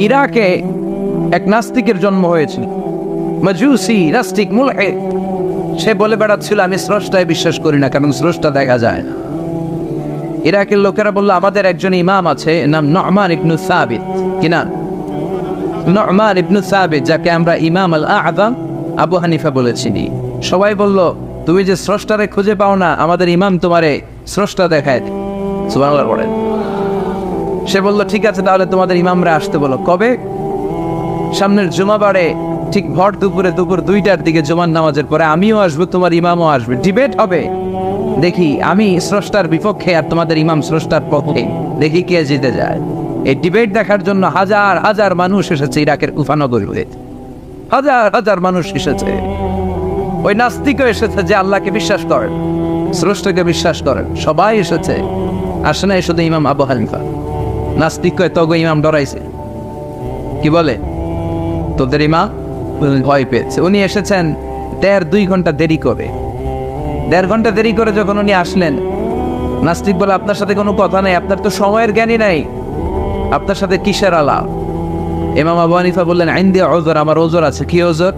ইরাকে এক নাস্তিকের জন্ম হয়েছিল, মাজুসি নাস্তিক মুলহিদ। সে বলে বেড়াচ্ছিল আমি স্রষ্টায় বিশ্বাস করি না, কারণ স্রষ্টা দেখা যায় না। ইরাকের লোকেরা বলল আমাদের একজন ইমাম আছে, নাম নু'মান ইবনে সাবিত। কি নাম? নু'মান ইবনে সাবিত, যাকে আমরা ইমাম আল আযম আবু হানিফা বলেছি। সবাই বলল তুমি যে স্রষ্টারে খুঁজে পাও না, আমাদের ইমাম তোমারে স্রষ্টা দেখায়। সুবহানাল্লাহ বলেন। সে বলল ঠিক আছে, তাহলে তোমাদের ইমামরা আসতে বলো। কবে? সামনের জুমাবারে ঠিক ভর দুপুরে, দুপুর 2টার দিকে জুমার নামাজের পরে আমিও আসবো, তোমার ইমামও আসবে, ডিবেট হবে। দেখি আমি স্রষ্টার বিপক্ষে আর তোমাদের ইমাম স্রষ্টার পক্ষে, দেখি কে জিতে যায়। এই ডিবেট দেখার জন্য হাজার হাজার মানুষ এসেছে ইরাকের কুফা নগরীতে, হাজার হাজার মানুষ এসেছে। ওই নাস্তিকও এসেছে যে আল্লাহকে বিশ্বাস করেন, স্রষ্টাকে বিশ্বাস করেন, সবাই এসেছে। আসে না শুধু ইমাম আবু হানিফা। নাস্তিক কয় তগো ইমাম ডরাইছে, কি বলে তোদের ইমাম ভয় পেয়েছে। উনি এসেছেন 1.5-2 ঘন্টা দেরি করে। 1.5 ঘন্টা দেরি করে যখন উনি আসলেন, নাস্তিক বলে আপনার সাথে কোনো কথা নাই, আপনার তো সময়ের জ্ঞানই নাই, আপনার সাথে কিসের আলাপ? ইমাম আবু হানিফা বললেন ইনদি উযর, আমার ওজর আছে। কি ওজর?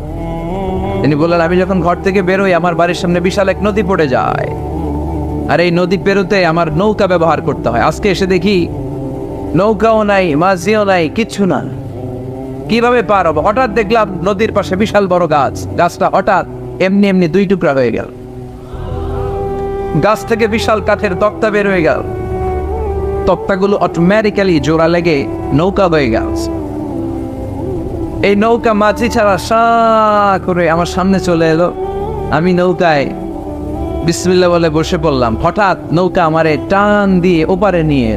তিনি বললেন আমি যখন ঘর থেকে বেরোই আমার বাড়ির সামনে বিশাল এক নদী পড়ে যায়, আর এই নদী পেরোতে আমার নৌকা ব্যবহার করতে হয়। আজকে এসে দেখি নৌকাও নাই, মাঝিও নাই, কিচ্ছু না। কিভাবে পার হবো? হঠাৎ দেখলাম নদীর পাশে বিশাল বড় গাছ, গাছটা হঠাৎ এমনি এমনি 2 টুকরা হয়ে গেল। গাছ থেকে বিশাল কাঠের তক্তা বের হয়ে গেল, তক্তাগুলো অটোমেটিক্যালি জোড়া লেগে নৌকা হয়ে গেল। এই নৌকা মাঝি ছাড়া সা করে আমার সামনে চলে এলো। আমি নৌকায় বিসমিল্লাহ বলে বসে পড়লাম। হঠাৎ নৌকা আমারে টান দিয়ে ওপারে নিয়ে,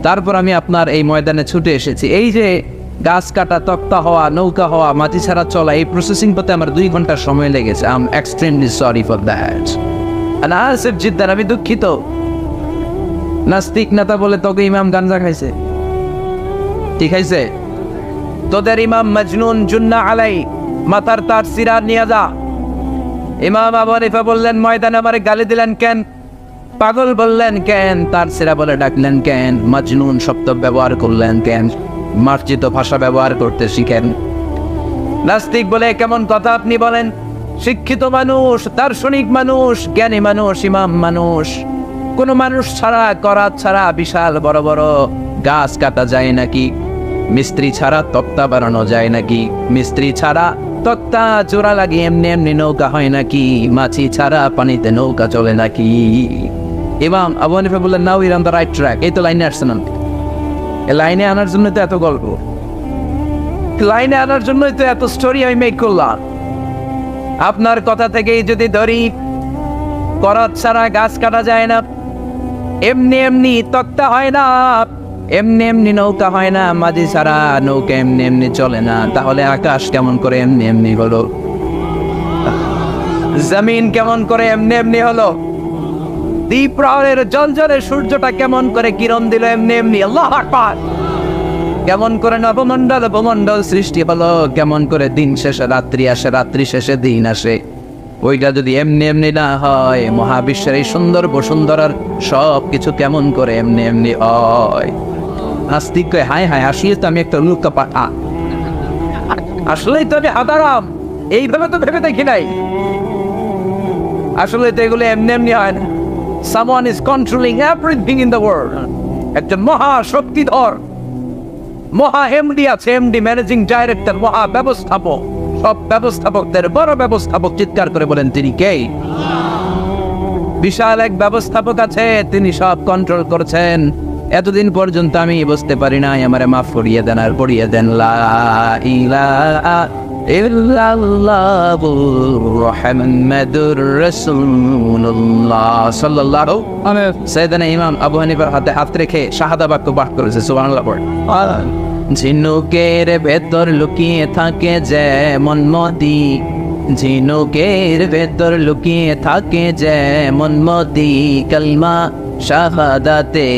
তারপর আমি আপনার এই ময়দানে ছুটে এসেছি। এই যে গাছ কাটা, তক্তা হওয়া, নৌকা হওয়া, মাটি ছাড়া চলা, এই প্রসেসিং করতে আমার 2 ঘন্টা সময় লেগেছে। I am extremely sorry for that. Asif Jiddar, আমি দুঃখিত। নাস্তিক নেতা বলে তোকে ইমাম গাঞ্জা খাইছে। ঠিক খাইছে? তোদের ইমাম মজনুন, জুন্না আলাই, মাথার তার সিরা নিয়ে যা। ইমাম আবু হানিফা বললেন ময়দানে আমারে গালি দিলেন কেন? পাগল বললেন কেন? তার সিরা বলে ডাকলেন কেন? মজনুন শব্দ ব্যবহার করলেন কেন? মার্জিত ভাষা ব্যবহার করতে শিখেন। নাস্তিক বলে কেমন কথা আপনি বলেন? শিক্ষিত মানুষ, দার্শনিক মানুষ, জ্ঞানী মানুষ, ইমাম মানুষ, কোন মানুষ ছাড়া, করাত ছাড়া বিশাল বড় বড় গাছ কাটা যায় নাকি? মিস্ত্রি ছাড়া তক্তা বানানো যায় নাকি? মিস্ত্রি ছাড়া তক্তা জোড়া লাগিয়ে এমনি এমনি নৌকা হয় নাকি? মাছি ছাড়া পানিতে নৌকা চলে নাকি? ইমাম আবু হানিফা বললেন now you on the right track. এই তো লাইনে আসছেন, এই লাইনে আনার জন্য তো এত গল্প, লাইনে আনার জন্যই তো এত স্টোরি আমি মেক করলাম। আপনার কথা থেকেই যদি ধরি, করাত ছাড়া গাছ কাটা যায় না, এমনি এমনি তক্তা হয় না, এমনি এমনি নৌকা হয় না, মাঝি ছাড়া নৌকা এমনি এমনি চলে না, তাহলে আকাশ কেমন করে এমনি এমনি হলো? জমিন কেমন করে এমনি এমনি হলো? দ্বীপ প্রহরের জলজলে সূর্যটা কেমন করে কিরণ দিল এমনি এমনি? আল্লাহু আকবার! কেমন করে নবমণ্ডল উপমণ্ডল সৃষ্টি হলো? কেমন করে দিন শেষে রাত্রি আসে, রাত্রি শেষে দিন আসে? ওইটা যদি এমনি এমনি না হয়, মহাবিশ্বের এই সুন্দর বসুন্ধরার সব কিছু কেমন করে এমনি এমনি হয়? নাস্তিক কয় হায় হায়, আসলে তো আমি একটা লুকা পাঠা, আসলেই তো আমি হাদারাম, এইভাবে তো ভেবে দেখি নাই। আসলে তো এগুলো এমনি এমনি হয় না। Someone is controlling everything in the world. একজন মহা শক্তিধর, মহা এমডি আছে, এমডি ম্যানেজিং ডাইরেক্টর, মহা ব্যবস্থাপক, সব ব্যবস্থাপকদের বড় ব্যবস্থাপক। চিৎকার করে বলেন তিনি কে? বিশাল এক ব্যবস্থাপক আছে, তিনি সব কন্ট্রোল করছেন। এতদিন পর্যন্ত আমি বুঝতে পারি নাই, আমারে মাফ করিয়ে দেন আর পড়িয়ে দেন লা ইলাহা ইল্লাল্লাহু মুহাম্মাদুর রাসূলুল্লাহ সাল্লাল্লাহু আলাইহি সাইয়েদনা ইমাম আবু হানিফার হাতে হাত রেখে শাহাদা বাক্য পাঠ করেছে। সুবহানাল্লাহ পড়ে। ঝিনুকের ভেতর লুকিয়ে থাকে যেমন মদি, ঝিনুকের ভেতর লুকিয়ে থাকে যেমন মদি, কালমা শাহাদাতে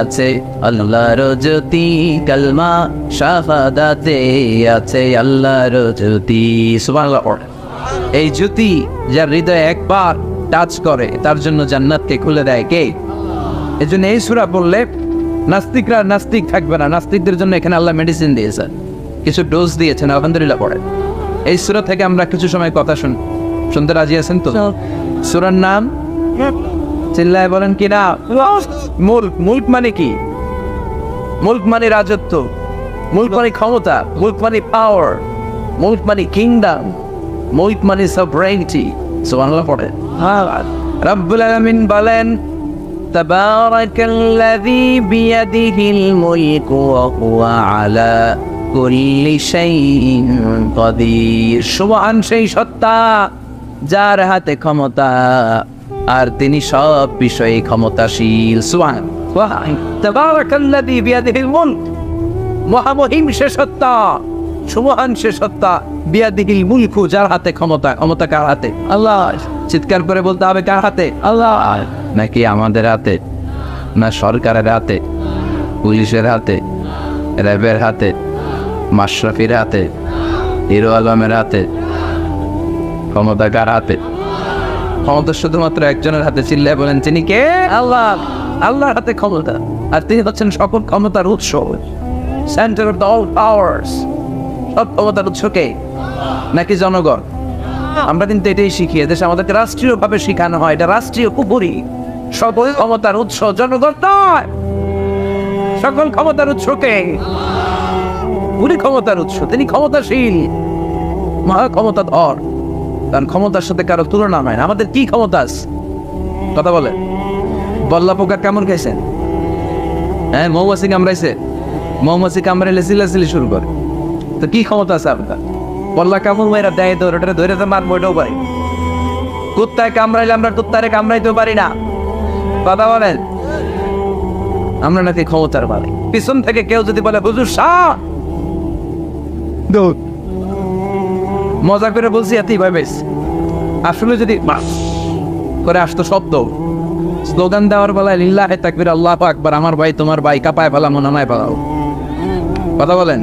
আছে আল্লাহর জ্যোতি, কালমা শাহাদাতে আছে আল্লাহর জ্যোতি। সুবহানাল্লাহ। এই জ্যোতি যার হৃদয়ে একবার টাচ করে তার জন্য জান্নাতকে খুলে দেয় কে? এজন্য এই সূরা পড়লে নাস্তিকরা নাস্তিক থাকবে না। নাস্তিকদের জন্য এখানে আল্লাহ মেডিসিন দিয়েছেন, কিছু ডোজ দিয়েছেন। আলহামদুলিল্লাহ পড়ে। এই সূরা থেকে আমরা কিছু সময় কথা শুনতে রাজি আছেন তো? সূরার নাম চিল্লায় বলেন কি না? মুলক। মুলক মানে কি? মুলক মানে রাজত্ব, মুলক মানে ক্ষমতা, মুলক মানে পাওয়ার, মুলক মানে কিংডম, মুলক মানে সভরেনিটি। সুবহানাল্লাহ পড়ে। রব্বুল আলামিন বলেন তাবারাকাল্লাযী বিয়াদিহিল মুলকু ওয়া হুয়া আলা কুল্লি শাইইন কাদির। সুবহান সেই সত্তা যার হাতে ক্ষমতা আর তিনি সব বিষয়ে ক্ষমতাশীল। সুবহান। তাবারাকাল্লাযী বিয়াদিহিল মুলক, মহামহিম সে সত্তা, সুবহান সে সত্তা, বিয়াদিহিল মুলকু যার হাতে ক্ষমতা। ক্ষমতা কার হাতে? আল্লাহ। চিৎকার করে বলতে হবে কার হাতে? আল্লাহ। নাকি আমাদের হাতে? না সরকারের হাতে, পুলিশের হাতে, র্যাবের হাতে, মাশরাফির হাতে, হিরো আলমের হাতে? ক্ষমতা কার হাতে? ক্ষমতা শুধুমাত্র একজনের হাতে। চিল্লায় বলেন তিনি কে? আল্লাহ। আল্লাহর হাতে ক্ষমতা, আর তিনি হচ্ছেন সকল ক্ষমতার উৎস, সেন্টার অফ অল পাওয়ার্স। সব ক্ষমতার উৎস কে? নাকি জনগণ? আমরা কিন্তু এটাই শিখি, দেশে আমাদেরকে রাষ্ট্রীয়ভাবে শিখানো হয় এটা রাষ্ট্রীয় কুপুরি। সকল ক্ষমতার উৎস জনগণ নয়, সকল ক্ষমতার উৎস কে? উনি ক্ষমতার উৎস, তিনি ক্ষমতাশীল, মহা ক্ষমতাধর, তার ক্ষমতার সাথে কারো তুলনা হয় না। আমাদের কি ক্ষমতা আছে? কথা বলে। বল্লা পোকা কেমন খাইছেন? হ্যাঁ, মৌমাছি কামড়াইছে, মৌমাছি কামড়াইলে চিল্লাচিল্লি শুরু করে, তো কি ক্ষমতা আছে আপনার? বল্লা কামড় মেয়েরা দেয় তো ওটা ধরে তো মারবো, এটাও পারি। কুত্তায় কামড়াইলে আমরা কুত্তারে কামড়াইতেও পারি না। কথা বলেন। আমরা নাকি ক্ষমতার মালিক। পিছন থেকে কেউ যদি বলে হুজুর শাহ, মজা করে বলছি এতই ভাই বেশ, আসলে যদি করে আসতো শব্দ, স্লোগান দেওয়ার বেলায় লিল্লাহে তাকবীর আল্লাহু আকবার, আমার ভাই তোমার ভাই, কাপায় ফেলামো নামায় ফেলাও। কথা বলেন।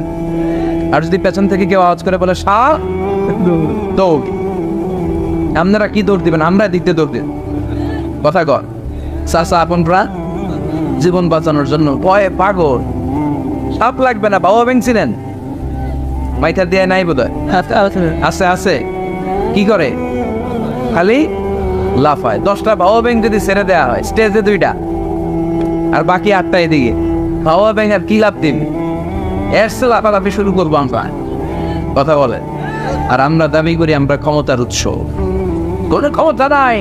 আর যদি পেছন থেকে কেউ আওয়াজ করে বলে শাহ, দৌড়। আপনারা কি দৌড় দিবেন? আমরা দিতে দৌড় দিন। কথা কর। চাচা আপনরা জীবন বাঁচানোর জন্য ভয়ে পাগল। সাপ লাগবে না, বাবা ভেঙছিলেন মাইথার দিয়ে নাই বোধ হয়। আছে আছে। কি করে? খালি লাফায়। 10টা বাবা ব্যাং যদি ছেড়ে দেওয়া হয় স্টেজে 2টা, আর বাকি 8টা এদিকে, বাবা ব্যাং আর কি লাভ দিন? এর সে লাফালাফি শুরু করবো আমরা। কথা বলে। আর আমরা দাবি করি আমরা ক্ষমতার উৎস। কোনো ক্ষমতা নাই।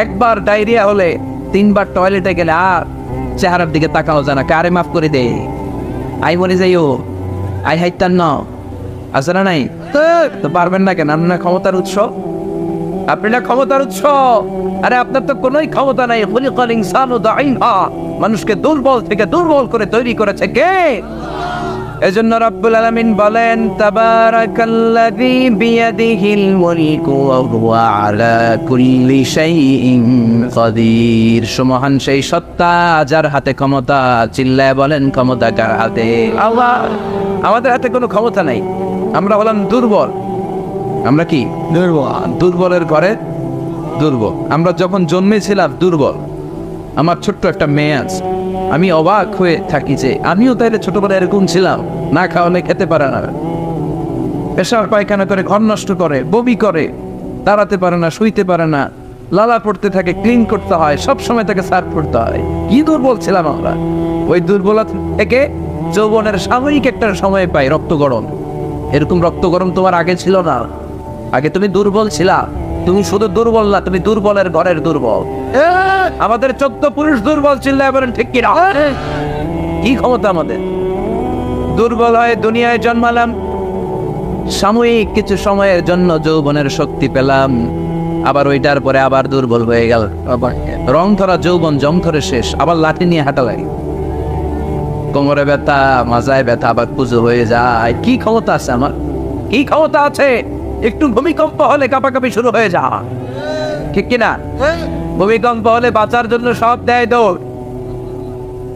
একবার ডায়রিয়া হলে 3বার টয়লেটে গেলে আর চেহারার দিকে তাকানো যায় না। কারে মাফ করে দে, আই মরে যাইও, আই হাইতান না, আছে না নাই? তো পারবেন না কেন? আপনার ক্ষমতার উৎস, আপনি না ক্ষমতার উৎস। আরে আপনার তো কোনোই ক্ষমতা নাই। খুলিকাল ইনসানু দাঈফা, মানুষকে দুর্বল থেকে দুর্বল করে তৈরি করেছে কে? এজন্য রব্বুল আলামিন বলেন তাবারাকাল্লাযী বিয়াদিহিল মুলকু ওয়া হুয়া আলা কুল্লি শাইইন কাদির। সুমহান সেই সত্তা যার হাতে ক্ষমতা। চিল্লায় বলেন ক্ষমতা কার হাতে? আল্লাহ। আমাদের হাতে কোনো ক্ষমতা নাই। আমরা হলাম দুর্বল। আমরা কি? দুর্বল। দুর্বলের ঘরে দুর্বল। আমরা যখন জন্মেছিলাম দুর্বল। আমার ছোট্ট একটা মেয়ে আছে, আমি অবাক হয়ে থাকি যে আমিও তাইলে ছোটবেলায় এরকম ছিলাম। না খাওয়ালে খেতে পারে না, পেশাব পায়খানা করে, ঘর নষ্ট করে, বমি করে, দাঁড়াতে পারে না, শুইতে পারে না, লালা পড়তে থাকে, ক্লিন করতে হয়, সব সময় তাকে সার্ভ করতে হয়। কি দুর্বল ছিলাম আমরা। ওই দুর্বলতা থেকে যৌবনের সাময়িক একটা সময় পাই রক্ত গরম। এরকম রক্ত গরম তোমার আগে ছিল না। আগে তুমি দুর্বল ছিলা। তুমি শুধু দুর্বল না, তুমি দুর্বলের ঘরের দুর্বল। আমাদের 14 পুরুষ দুর্বল। চিল্লায় বলেন ঠিক কিনা? কি ক্ষমতা আমাদের? দুর্বল হয়ে দুনিয়ায় জন্মালাম, সাময়িক কিছু সময়ের জন্য যৌবনের শক্তি পেলাম, আবার ওইটার পরে আবার দুর্বল হয়ে গেল। রং ধরা যৌবন জং ধরে শেষ, আবার লাঠি নিয়ে হাঁটা লাগে, কোমরে ব্যথা, মাজায় ব্যথা, আবার পুজো হয়ে যায়। কি ক্ষমতা আছে আমার? কি ক্ষমতা আছে? একটু ভূমিকম্প হলে কাঁপাকাঁপি শুরু হয়ে যায়, ঠিক কিনা? ভূমিকম্প হলে বাঁচার জন্য সব দেয় দৌড়।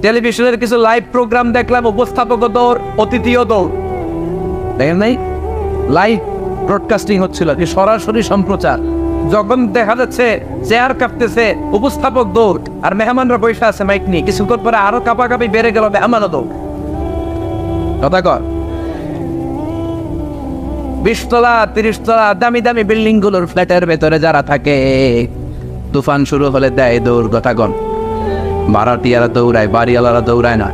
টেলিভিশনের কিছু লাইভ প্রোগ্রাম দেখলাম, উপস্থাপক দৌড়, অতিথিও দৌড়। দেখেন নাই? লাইভ ব্রডকাস্টিং হচ্ছিল, সরাসরি সম্প্রচার। যখন দেখা যাচ্ছে চেয়ার কাঁপতেছে, উপস্থাপক দৌড়, আর মেহমানরা বসে আছে মাইক নিয়ে, কিছুক্ষণ পরে আরো কাঁপাকাঁপি বেড়ে গেল, মেহমানও দৌড়। কথা কর, 20 তলা 30 তলা দামি দামি বিল্ডিং গুলোর ফ্ল্যাটের ভেতরে যারা থাকে, তুফান শুরু হলে দেয় দৌড়। কথা কন, ভাড়াটিয়ারা দৌড়ায়, বাড়িওয়ালারা দৌড়ায় না।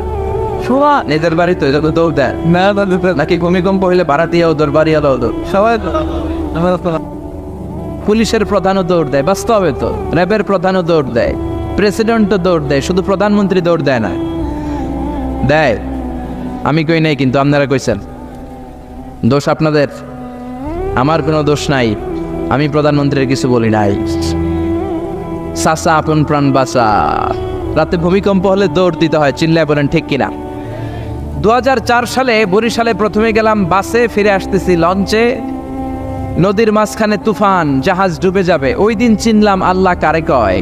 নিজের বাড়ি তো এজন্য দৌড় দেয় না, নাকি ভূমিকম্প হইলে ভাড়াটিয়াও দৌড়, বাড়িওয়ালাও দৌড়, সবাই। পুলিশের প্রধানও দৌড় দেয়, বাস্তবে তো র্যাবের প্রধানও দৌড় দেয়, প্রেসিডেন্টও দৌড় দেয়, শুধু প্রধানমন্ত্রী দৌড় দেয় না। দেয়, আমি কই নাই, কিন্তু আপনারা কইছেন। দোষ আপনাদের, আমার কোনো দোষ নাই। আমি প্রধানমন্ত্রীর কিছু বলি নাই। চাচা আপন প্রাণ বাঁচা। রাতে ভূমিকম্প হলে দৌড় দিতে হয়, চিল্লায় বলেন ঠিক কিনা? 2004 সালে বরিশালে প্রথমে গেলাম বাসে, ফিরে আসতেছি লঞ্চে, নদীর মাঝখানে তুফান, জাহাজ ডুবে যাবে। ওই দিন চিনলাম আল্লাহ কারে কয়,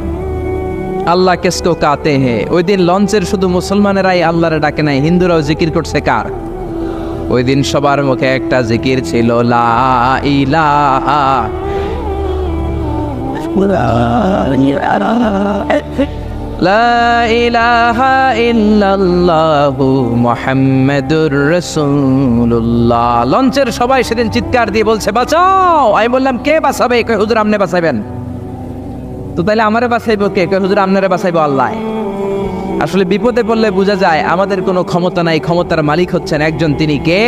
আল্লাহ কেসকো কাতে হে। ওই দিন লঞ্চের শুধু মুসলমানেরাই আল্লাহরে ডাকে নাই, হিন্দুরাও জিকির করছে কার? ওই দিন সবার মুখে একটা জিকির ছিল, লা ইলাহা লা ইলাহা ইল্লাল্লাহু মুহাম্মাদুর রাসূলুল্লাহ। লঞ্চের সবাই সেদিন চিৎকার দিয়ে বলছে বাঁচাও। আমি বললাম কে বাঁচাবে? কই হুজুর আপনি বাঁচাবেন। তো তাইলে আমারে বাঁচাইবো কে? কই হুজুর আপনারে বাঁচাইবো আল্লাহ। আসলে বিপদে পড়লে বোঝা যায় আমাদের কোনো ক্ষমতা নাই, ক্ষমতার মালিক হচ্ছেন একজন, তিনি কে?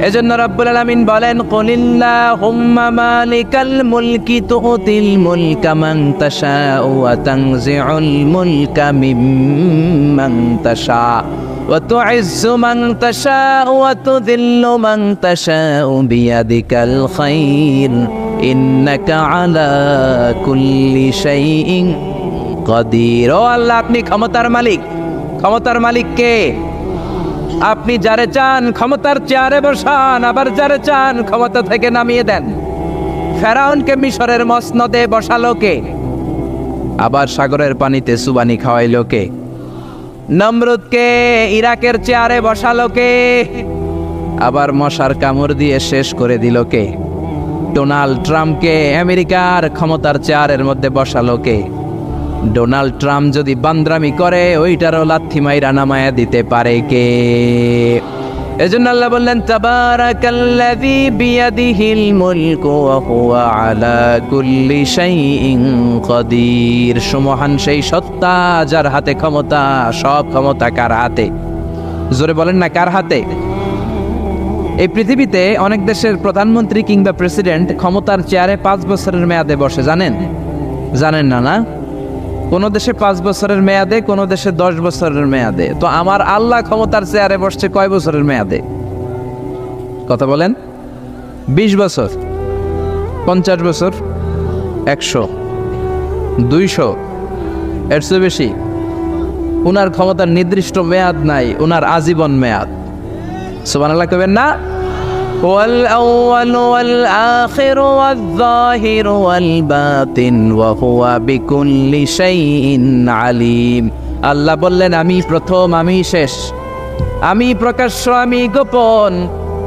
এজন্য রব্বুল আলামিন বলেন, কুলিল্লাহুম্মা মালিকাল মুলকি তুতিল মুলকা মান তাশাউ ওয়া তানজিউল মুলকা মিম্মান তাশা ওয়া তুইজ্জু মান তাশাউ ওয়া তুযিল্লু মান তাশাউ বিয়াদিকাল খায়র ইন্নাকা আলা কুল্লি শাইইন কাদির। ও আল্লাহ, আপনি ক্ষমতার মালিক। ক্ষমতার মালিক কে? আপনি যারে চান ক্ষমতার চেয়ারে বসান, আবার যারে চান ক্ষমতা থেকে নামিয়ে দেন। ফেরাউনকে মিশরের মসনদে বসালো কে? আবার সাগরের পানিতে সুবানি খাওয়াইলো কে? নমরুদকে ইরাকের চেয়ারে বসালো কে? আবার মশার কামড় দিয়ে শেষ করে দিল কে? ডোনাল্ড ট্রাম্পকে আমেরিকার ক্ষমতার চেয়ারের মধ্যে বসালো কে? ডোনাল্ড ট্রাম্প যদি বান্দ্রামি করে, ওইটারও লাথি মাইরা নামায়া দিতে পারে কে? এজন্য আল্লাহ বললেন, তাবারাকাল্লাযী বিয়াদিহিল মুলকু ওয়া হুয়া আলা কুল্লি শাইইন কাদির। সুমহান সেই সত্তা যার হাতে ক্ষমতা, সব ক্ষমতা কার হাতে? জোরে বলেন না, কার হাতে? এই পৃথিবীতে অনেক দেশের প্রধানমন্ত্রী কিংবা প্রেসিডেন্ট ক্ষমতার চেয়ারে 5 বছরের মেয়াদে বসে, জানেন? জানেন না? না, কোন দেশে 5 বছরের মেয়াদে, কোন দেশে 10 বছরের মেয়াদে। তো আমার আল্লাহ ক্ষমতার চেয়ারে বসছে কয় বছরের মেয়াদে? কথা বলেন। 20 বছর, 50 বছর, 100, 200, এর চেয়ে বেশি? উনার ক্ষমতার নির্দিষ্ট মেয়াদ নাই, উনার আজীবন মেয়াদ। সুবহানাল্লাহ কইবেন না? ওয়াল আউয়াল ওয়াল আখির ওয়াল যাহির ওয়াল বাতিন ওয়া হুয়া বিকুল্লি শাইইন আলিম। আল্লাহ বললেন, আমি প্রথম, আমি শেষ, আমি প্রকাশ্য, আমি গোপন।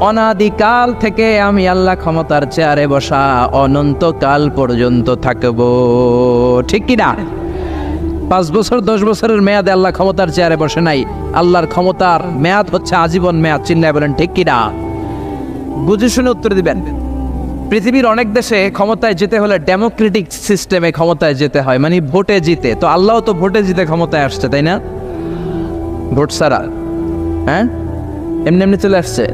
অনাদিকাল থেকে আমি আল্লাহ ক্ষমতার চেয়ারে বসা, অনন্তকাল পর্যন্ত থাকব। ঠিক কি না? 5 বছর 10 বছরের মেয়াদে আল্লাহ ক্ষমতার চেয়ারে বসে নাই। আল্লাহর ক্ষমতার মেয়াদ হচ্ছে আজীবন মেয়াদ। চিল্লায় বলেন ঠিক কি না? বুঝে শুনে উত্তর দিবেন। পৃথিবীর অনেক দেশে ক্ষমতায় যেতে হলে ডেমোক্রেটিক সিস্টেমে ক্ষমতায় যেতে হয়, মানে ভোটে জিতে। তো আল্লাহ তো ভোটে জিতে ক্ষমতায় আসছে, তাই না? ভোট ছাড়া, হ্যাঁ, এমনি এমনি চলে আসছে।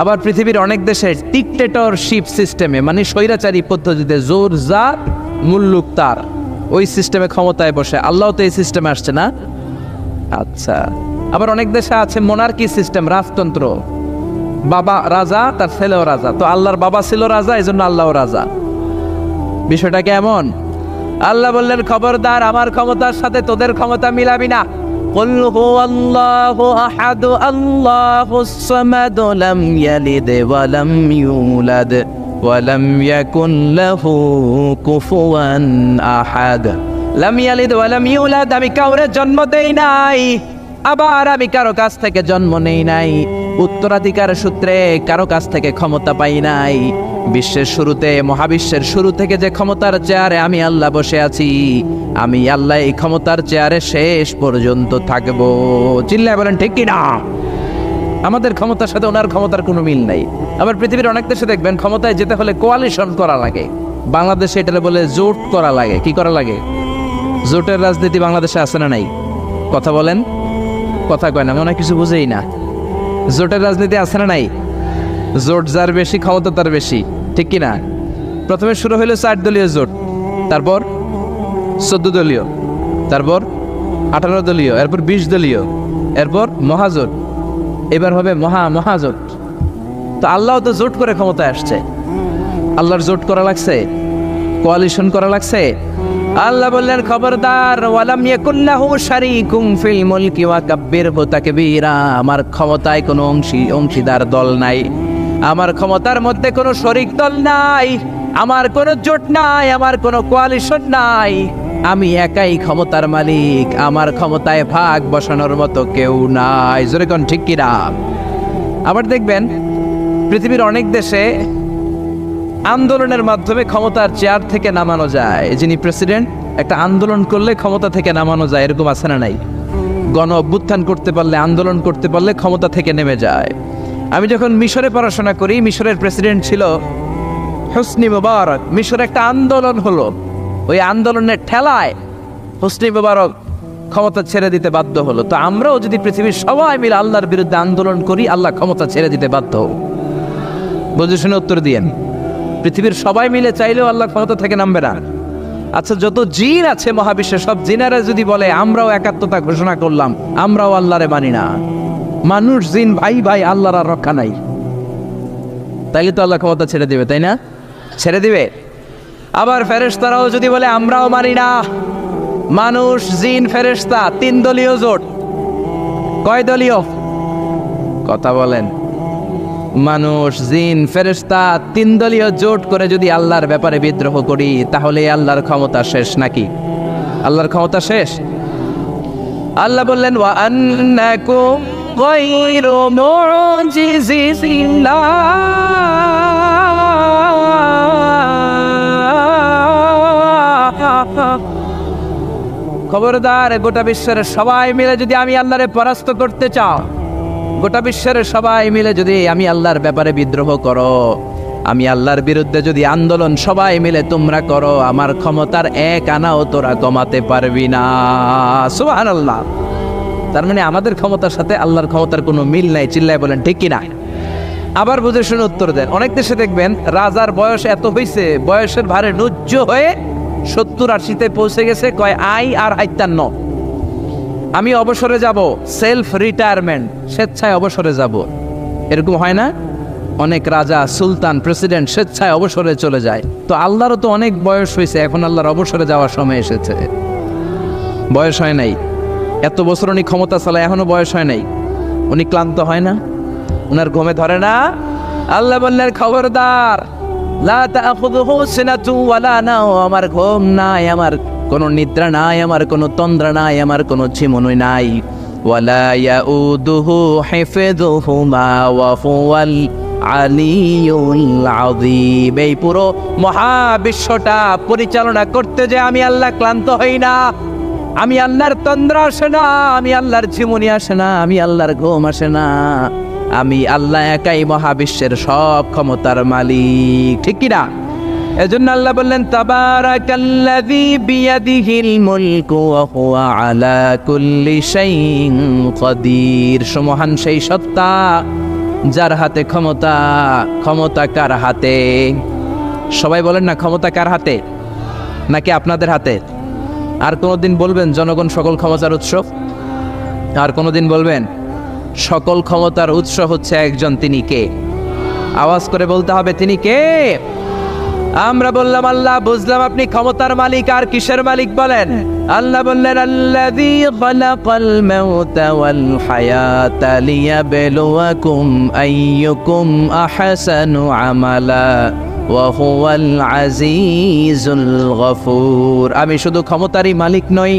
আবার পৃথিবীর অনেক দেশে ডিক্টেটরশিপ সিস্টেমে, মানে স্বৈরাচারী পদ্ধতিতে, জোর যার মুল্লুক তার, ওই সিস্টেমে ক্ষমতায় বসে। আল্লাহ তো এই সিস্টেমে আসছে না? আচ্ছা। আবার অনেক দেশে আছে মোনার্কি সিস্টেম, রাজতন্ত্র, বাবা রাজা, তার ছেলেও রাজা। তো আল্লাহর বাবা ছিল রাজা, এই জন্য আল্লাহও রাজা। বিষয়টা কেমন? আল্লাহ বললেন, খবরদার, আমার ক্ষমতার সাথে তোদের ক্ষমতা মিলাবি না। কুল হুয়াল্লাহু আহাদ আল্লাহুস সামাদ লাম ইয়ালিদ ওয়া লাম ইউলাদ ওয়া লাম ইয়াকুন লাহু কুফুয়ান আহাদ। লাম ইয়ালিদ ওয়া লাম ইউলাদ, আমি কাউরে জন্ম দেই নাই, আবার আমি কারো কাছ থেকে জন্ম নেই নাই। উত্তরাধিকার সূত্রে কারো কাছ থেকে ক্ষমতা পাই নাই। বিশ্বের শুরুতে, মহাবিশ্বের শুরু থেকে যে ক্ষমতার চেয়ারে আমি আল্লাহ বসে আছি, আমি আল্লাহ এই ক্ষমতার চেয়ারে শেষ পর্যন্ত থাকবো। চিল্লায় বলেন ঠিক কি না? আমাদের ক্ষমতার সাথে ওনার ক্ষমতার কোনো মিল নাই। আবার পৃথিবীর অনেক দেশে দেখবেন ক্ষমতায় যেতে হলে কোয়ালিশন করা লাগে। বাংলাদেশে এটা বলে জোট করা লাগে। কি করা লাগে? জোটের রাজনীতি বাংলাদেশে আছে না নাই? কথা বলেন, কথা কয় না, মনে হয় কিছু বুঝেই না। জোটের রাজনীতি আছে না নাই? জোট যার বেশি ক্ষমতা তার বেশি, ঠিক কি না? প্রথমে শুরু হলো 4 দলীয় জোট, তারপর 14 দলীয়, তারপর 18 দলীয়, এরপর 20 দলীয়, এরপর মহাজোট, এবার হবে মহাজোট। তো আল্লাহ তো জোট করে ক্ষমতায় আসছে। আল্লাহর জোট করা লাগছে, কোয়ালিশন করা লাগছে। আল্লাহ বললেন খবরদার, ওয়ালাম ইয়াকুল্লাহু শারীকুম ফিল মুলকি ওয়া কাব্বিরহু তাকবীরা। আমার ক্ষমতায় কোনো অংশীদার দল নাই, আমার ক্ষমতার মধ্যে কোনো শরিক দল নাই, আমার কোনো জোট নাই, আমার কোনো কোয়ালিশন নাই। আমি একাই ক্ষমতার মালিক, আমার ক্ষমতায় ভাগ বসানোর মতো কেউ নাই। জোরে কোন ঠিক কি না? আবার দেখবেন পৃথিবীর অনেক দেশে আন্দোলনের মাধ্যমে ক্ষমতার চেয়ার থেকে নামানো যায়। যিনি প্রেসিডেন্ট, একটা আন্দোলন করলে ক্ষমতা থেকে নামানো যায়, এরকম আছে না নাই? গণ অভ্যুত্থান করতে পারলে, আন্দোলন করতে পারলে ক্ষমতা থেকে নেমে যায়। আমি যখন মিশরে পড়াশোনা করি, মিশরের প্রেসিডেন্ট ছিল হোসনি মুবারক। মিশরে একটা আন্দোলন হলো, ওই আন্দোলনের ঠেলায় হোসনি মুবারক ক্ষমতা ছেড়ে দিতে বাধ্য হলো। তো আমরাও যদি পৃথিবীর সবাই মিলে আল্লাহর বিরুদ্ধে আন্দোলন করি, আল্লাহ ক্ষমতা ছেড়ে দিতে বাধ্য। বুঝে শুনে উত্তর দিয়েন। পৃথিবীর সবাই মিলে চাইলেও আল্লাহ ক্ষমতা থেকে নামবে না। আচ্ছা, যত জিন আছে মহাবিশ্বে, সব জিনারা যদি বলে আমরাও একাত্মতা ঘোষণা করলাম, আমরাও আল্লাহরে মানি না, মানুষ জিন ভাই ভাই, আল্লাহর আর রক্ষা নাই, তাইলে তো আল্লাহ ক্ষমতা ছেড়ে দিবে, তাই না? ছেড়ে দিবে। আবার ফেরেশতারাও যদি বলে আমরাও মানি না, মানুষ জিন ফেরেশতা 3 দলীয় জোট। কয় দলীয়? কথা বলেন। মানুষ জিন ফেরেশতা 3 দলীয় জোট করে যদি আল্লাহর ব্যাপারে বিদ্রোহ করি, তাহলে আল্লাহর ক্ষমতা শেষ নাকি? আল্লাহর ক্ষমতা শেষ? আল্লাহ বললেন ওয়া আন্নাকুম গায়রু মুজিজিল্লাহ। খবরদার, গোটা বিশ্বের সবাই মিলে যদি আমি আল্লাহরে পরাস্ত করতে চাও, গোটা বিশ্বের সবাই মিলে যদি আমি আল্লাহর ব্যাপারে বিদ্রোহ করো, আমি আল্লাহর বিরুদ্ধে যদি আন্দোলন সবাই মিলে তোমরা করো, আমার ক্ষমতার 1 আনাও তোরা কমাতে পারবি না। সুবহানাল্লাহ। তার মানে আমাদের ক্ষমতার সাথে আল্লাহর ক্ষমতার কোনো মিল নাই। চিল্লায় বলেন ঠিক কিনা? আবার বুঝে শুনে উত্তর দেন। অনেক দেশে দেখবেন রাজার বয়স এত হয়েছে, বয়সের ভারে নুজ্জ হয়ে 70-80-তে পৌঁছে গেছে, কয় আই আর হাইতান্ন, আমি অবসরে যাব, সেলফ রিটায়ারমেন্ট, স্বেচ্ছায় অবসরে যাব। এরকম হয় না? অনেক রাজা, সুলতান, প্রেসিডেন্ট স্বেচ্ছায় অবসরে চলে যায়। তো আল্লাহরও তো অনেক বয়স হয়েছে, এখন আল্লাহর অবসরে যাওয়ার সময় এসেছে। বয়স হয় নাই, এত বছর উনি ক্ষমতা চালায়, এখনো বয়স হয় নাই। উনি ক্লান্ত হয় না? উনার ঘুমে ধরে না? আল্লাহ বললেন খবরদার, লা তাখুযুহু সিনাতু ওয়ালা নাওম। আমার ঘুম নাই, আমার কোনো নিদ্রা নাই, আমার কোনো তন্দ্রা নাই, আমার কোনো ঝিমুনি নাই। ওয়ালা ইয়াউদুহু হিফযুহুমা ওয়া হুয়াল আলিয়ুল আযীম। এই পুরো মহাবিশ্বটা পরিচালনা করতে যে আমি আল্লাহ ক্লান্ত হই না, আমি আল্লাহর তন্দ্রা আসে না, আমি আল্লাহর ঝিমুনি আসে না, আমি আল্লাহর ঘুম আসে না। আমি আল্লাহ একাই মহাবিশ্বের সব ক্ষমতার মালিক, ঠিক কি না? এজন্য আল্লাহ বললেন তাবারাকাল্লাযী বিয়াদিহিল মুলকু ওয়া হুয়া আলা কুল্লি শাইইন কাদির। সুমহান সেই সত্তা যার হাতে ক্ষমতা। ক্ষমতা কার হাতে? সবাই বলেন না, ক্ষমতা কার হাতে? নাকি আপনাদের হাতে? আর কোনোদিন বলবেন জনগণ সকল ক্ষমতার উৎস? আর কোনোদিন বলবেন সকল ক্ষমতার উৎস হচ্ছে একজন, তিনি কে? আওয়াজ করে বলতে হবে, তিনি কে? আমরা বললাম আল্লাহ, বুঝলাম আপনি ক্ষমতার মালিক, আর কিসের মালিক বলেন? আল্লাহ বললেন আল্লাযী খালাকাল মাউতা ওয়াল হায়াতা লিয়াবলুয়াকুম আইয়ুকুম আহসানু আমালা ওয়া হুয়াল আজিজুল গফুর। আমি শুধু ক্ষমতারই মালিক নই,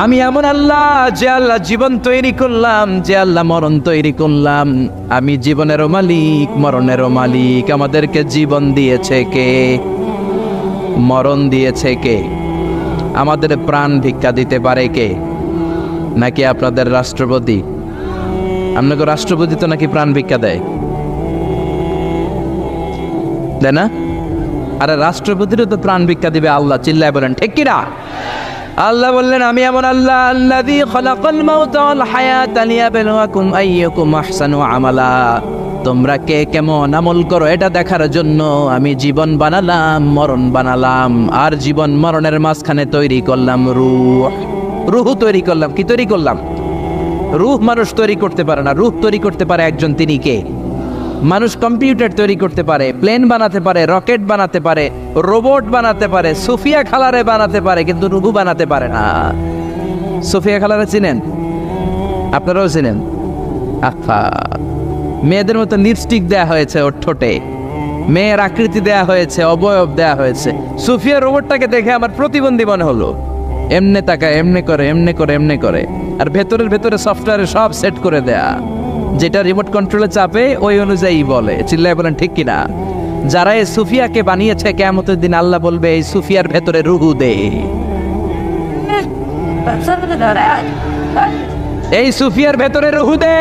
আমি এমন আল্লাহ, যে আল্লাহ জীবন তৈরি করলাম, যে আল্লাহ মরণ তৈরি করলাম। আমি জীবনেরও মালিক, মরণেরও মালিক। আমাদেরকে জীবন দিয়েছে কে? মরণ দিয়েছে কে? আমাদের প্রাণ ভিক্ষা দিতে পারে কে? নাকি আপনাদের রাষ্ট্রপতি? আপনাকে রাষ্ট্রপতি তো নাকি প্রাণ ভিক্ষা দেয়, দেয় না? আরে রাষ্ট্রপতিরও তো প্রাণ ভিক্ষা দিবে আল্লাহ। চিল্লায় বলেন ঠিক কিনা? আল্লাহ বললেন, আমি এমন আল্লাহ, আল্লাযী খালাকাল মাউতা ওয়াল হায়াতা লিয়াবলুয়াকুম আইয়ুকুম আহসানু আমালা। তোমরা কে কেমন আমল করো এটা দেখার জন্য আমি জীবন বানালাম, মরণ বানালাম, আর জীবন মরণের মাঝখানে তৈরি করলাম রূহ। রূহ তৈরি করলাম। কি তৈরি করলাম? রূহ মানুষ তৈরি করতে পারে না, রূহ তৈরি করতে পারে একজন। তিনি কে? মানুষ কম্পিউটার তৈরি করতে পারে, প্লেন বানাতে পারে, রকেট বানাতে পারে, রোবট বানাতে পারে, সুফিয়া খালারে বানাতে পারে, কিন্তু রুহু বানাতে পারে না। সুফিয়া খালারে চিনেন? আপনারাও চিনেন? আচ্ছা, মেয়েদের মতো লিপস্টিক দেয়া হয়েছে ওর ঠোঁটে, মেয়ের আকৃতি দেয়া হয়েছে, অবয়ব দেয়া হয়েছে। সুফিয়া রোবটটাকে দেখে আমার প্রতিবন্ধী মনে হলো। এমনে তাকায়, এমনে করে, এমনে করে, এমনে করে, আর ভেতরে সফটওয়্যারে সব সেট করে দেয়া, যেটা রিমোট কন্ট্রোলে চাপে ওই অনুযায়ী বলে। চিল্লায় বলেন ঠিক কিনা? যারা এই সুফিয়াকে বানিয়েছে, কিয়ামতের দিন আল্লাহ বলবে, এই সুফিয়ার ভেতরে রুহু দে, এই সুফিয়ার ভেতরে রুহু দে।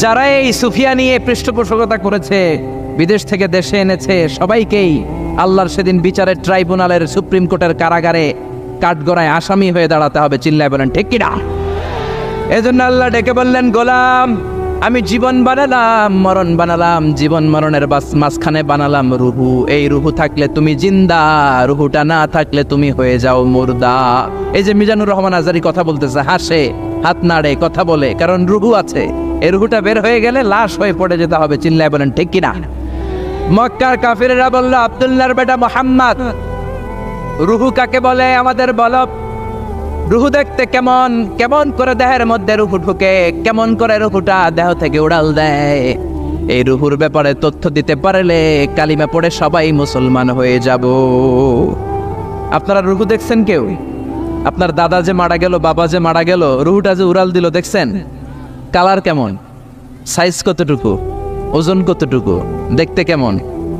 যারা এই সুফিয়া নিয়ে পৃষ্ঠপোষকতা করেছে, বিদেশ থেকে দেশে এনেছে, সবাইকেই আল্লাহর সেদিন বিচারের ট্রাইব্যুনালের, সুপ্রিম কোর্টের কারাগারে কাঠগড়ায় আসামি হয়ে দাঁড়াতে হবে। চিল্লায় বলেন ঠিক কিনা? এজন্য আল্লাহ ডেকে বললেন, গোলাম, আমি জীবন বানালাম, মরণ বানালাম, জীবন মরণের মাঝখানে বানালাম রুহু। এই রুহু থাকলে তুমি জিন্দা, রুহুটা না থাকলে তুমি হয়ে যাও মুর্দা। এই যে মিজানুর রহমান আজারি কথা বলতেছে, হাসে, হাত নাড়ে, কথা বলে, কারণ রুহু আছে। এই রুহুটা বের হয়ে গেলে লাশ হয়ে পড়ে যেতে হবে। চিল্লায় বলেন ঠিক কিনা? মক্কার কাফিরেরা বলল, আব্দুল্লাহর বেটা মুহাম্মদ, রুহু কাকে বলে আমাদের বলো। রুহু দেখতে কেমন? কেমন করে দেহের মধ্যে রুহু ঢুকে, কেমন করে রুহুটা দেহ থেকে উড়াল দেয়। এই রুহুর ব্যাপারে তথ্য দিতে পারলে কালিমা পড়ে সবাই মুসলমান হয়ে যাব। আপনারা রুহু দেখছেন কেউ? আপনার দাদা যে মারা গেল, বাবা যে মারা গেল, রুহুটা যে উড়াল দিল, দেখছেন? কালার কেমন? সাইজ কতটুকু? ওজন কতটুকু? দেখতে কেমন?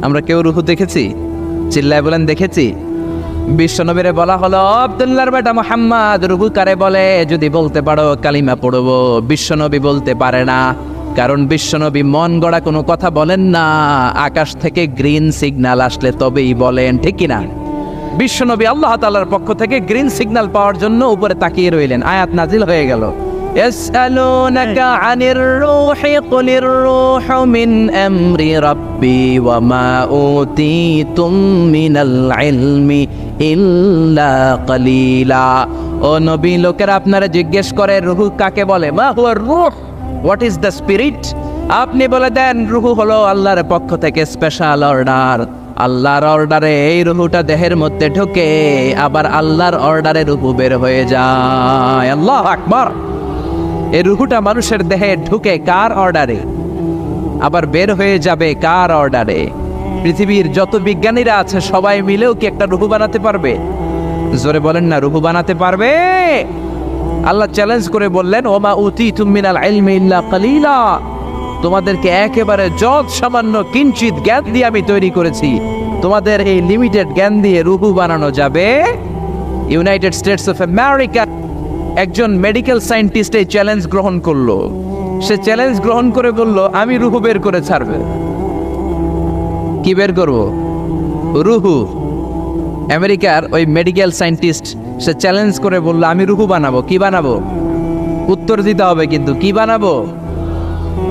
আমরা কেউ রুহু দেখেছি? চিল্লায় বলেন দেখেছি? বিশ্বনবীরে বলা হলো, আব্দুল্লাহর বেটা মুহাম্মদ, রুহু কারে বলে? যদি বলতে পারো কালিমা পড়বো। বিশ্বনবী বলতে পারে না, কারণ বিশ্বনবী মন গড়া কোনো কথা বলেন না। আকাশ থেকে গ্রিন সিগন্যাল আসলে তবেই বলেন, ঠিক কিনা? বিশ্বনবী আল্লাহ তাআলার পক্ষ থেকে গ্রিন সিগন্যাল পাওয়ার জন্য উপরে তাকিয়ে রইলেন। আয়াত নাজিল হয়ে গেল, ইয়াসআলুনাকা আনির রূহি কুলির রূহু মিন আমরি রাব্বি ওয়া মা উতীতুম মিনাল ইলমি ইল্লা কালিলা। ও নবী, লোকেরা আপনারা জিজ্ঞেস করে রূহ কাকে বলে? মা হুয়া রূহ, হোয়াট ইজ দ্য স্পিরিট? আপনি বলে দেন, রূহ হলো আল্লাহর পক্ষ থেকে স্পেশাল অর্ডার। আল্লাহর অর্ডারে এই রূহটা দেহের মধ্যে ঢোকে, আবার আল্লাহর অর্ডারে রূহ বের হয়ে যায়। আল্লাহু আকবার। এই রূহটা মানুষের দেহে ঢুকে কার অর্ডারে? আবার বের হয়ে যাবে কার অর্ডারে? পৃথিবীর যত বিজ্ঞানীরা আছে সবাই মিলেও কি একটা রূহ বানাতে পারবে? জোরে বলেন না, রূহ বানাতে পারবে? আল্লাহ চ্যালেঞ্জ করে বললেন, ওমা উতীতুম মিনাল ইলমি ইল্লা কালিলা। তোমাদেরকে একেবারে যত সামান্য কিঞ্চিত জ্ঞান দিয়ে আমি তৈরি করেছি, তোমাদের এই লিমিটেড জ্ঞান দিয়ে রূহ বানানো যাবে? ইউনাইটেড স্টেটস অফ আমেরিকা একজন মেডিকেল সায়েন্টিস্ট এই চ্যালেঞ্জ গ্রহণ করলো। সে চ্যালেঞ্জ গ্রহণ করে বলল, আমি রুহু বের করে ছাড়বে। কি বের করব? রুহু। আমেরিকার ওই মেডিকেল সায়েন্টিস্ট সে চ্যালেঞ্জ করে বলল, আমি রুহু বানাবো। কি বানাবো? উত্তর দিতে হবে কিন্তু। কি বানাবো?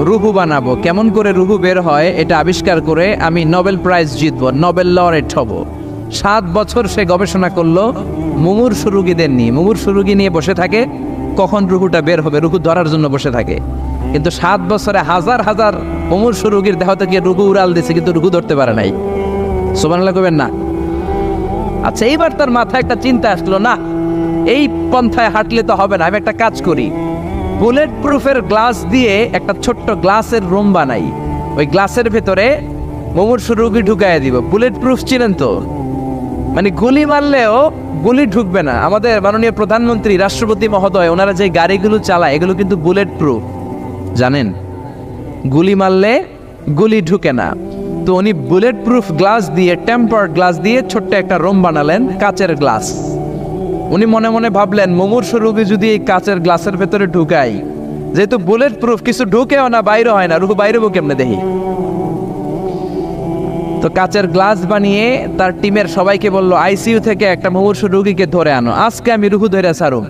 রুহু বানাবো। কেমন করে রুহু বের হয় এটা আবিষ্কার করে আমি নোবেল প্রাইজ জিতবো, নোবেল লরেট হব। 7 বছর সে গবেষণা করলো মুমূর্ষু রোগীদের নিয়ে। মুমূর্ষু রোগী নিয়ে বসে থাকে, কখন রুহুটা বের হবে, রুহু ধরার জন্য বসে থাকে। কিন্তু 7 বছরে হাজার হাজার মুমূর্ষু রোগীর দেহ থেকে রুহু উড়াল দিয়েছে, কিন্তু রুহু ধরতে পারে নাই। সুবহানাল্লাহ কইবেন না? আচ্ছা, এইবার তার মাথায় একটা চিন্তা আসলো, না এই পন্থায় হাঁটলে তো হবে না, আমি একটা কাজ করি। বুলেট প্রুফের গ্লাস দিয়ে একটা ছোট্ট গ্লাসের রুম বানাই, ওই গ্লাসের ভেতরে মুমূর্ষু রোগী ঢুকাইয়া দিব। বুলেট প্রুফ চিনেন তো? মানে গুলি মারলেও গুলি ঢুকবে না। আমাদের মাননীয় প্রধানমন্ত্রী, রাষ্ট্রপতি মহোদয়, ওনারা যে গাড়িগুলো চালায় এগুলো কিন্তু বুলেট প্রুফ, জানেন? গুলি মারলে গুলি ঢুকে না। তো উনি বুলেট প্রুফ গ্লাস দিয়ে, টেম্পার্ড গ্লাস দিয়ে ছোট্ট একটা রুম বানালেন, কাচের গ্লাস। উনি মনে মনে ভাবলেন, মুমূর্ষু রোগী যদি এই কাচের গ্লাসের ভেতরে ঢুকাই, যেহেতু বুলেট প্রুফ, কিছু ঢুকেও না, বাইরে হয় না, রুহু বাইরে কেমনে দেখি। তো কাচের গ্লাস বানিয়ে তার টিমের সবাইকে বলল, আইসিইউ থেকে একটা মুমূর্ষু রোগীকে ধরে আনো, আজকে আমি রুহু ধরে ছাড়ুম।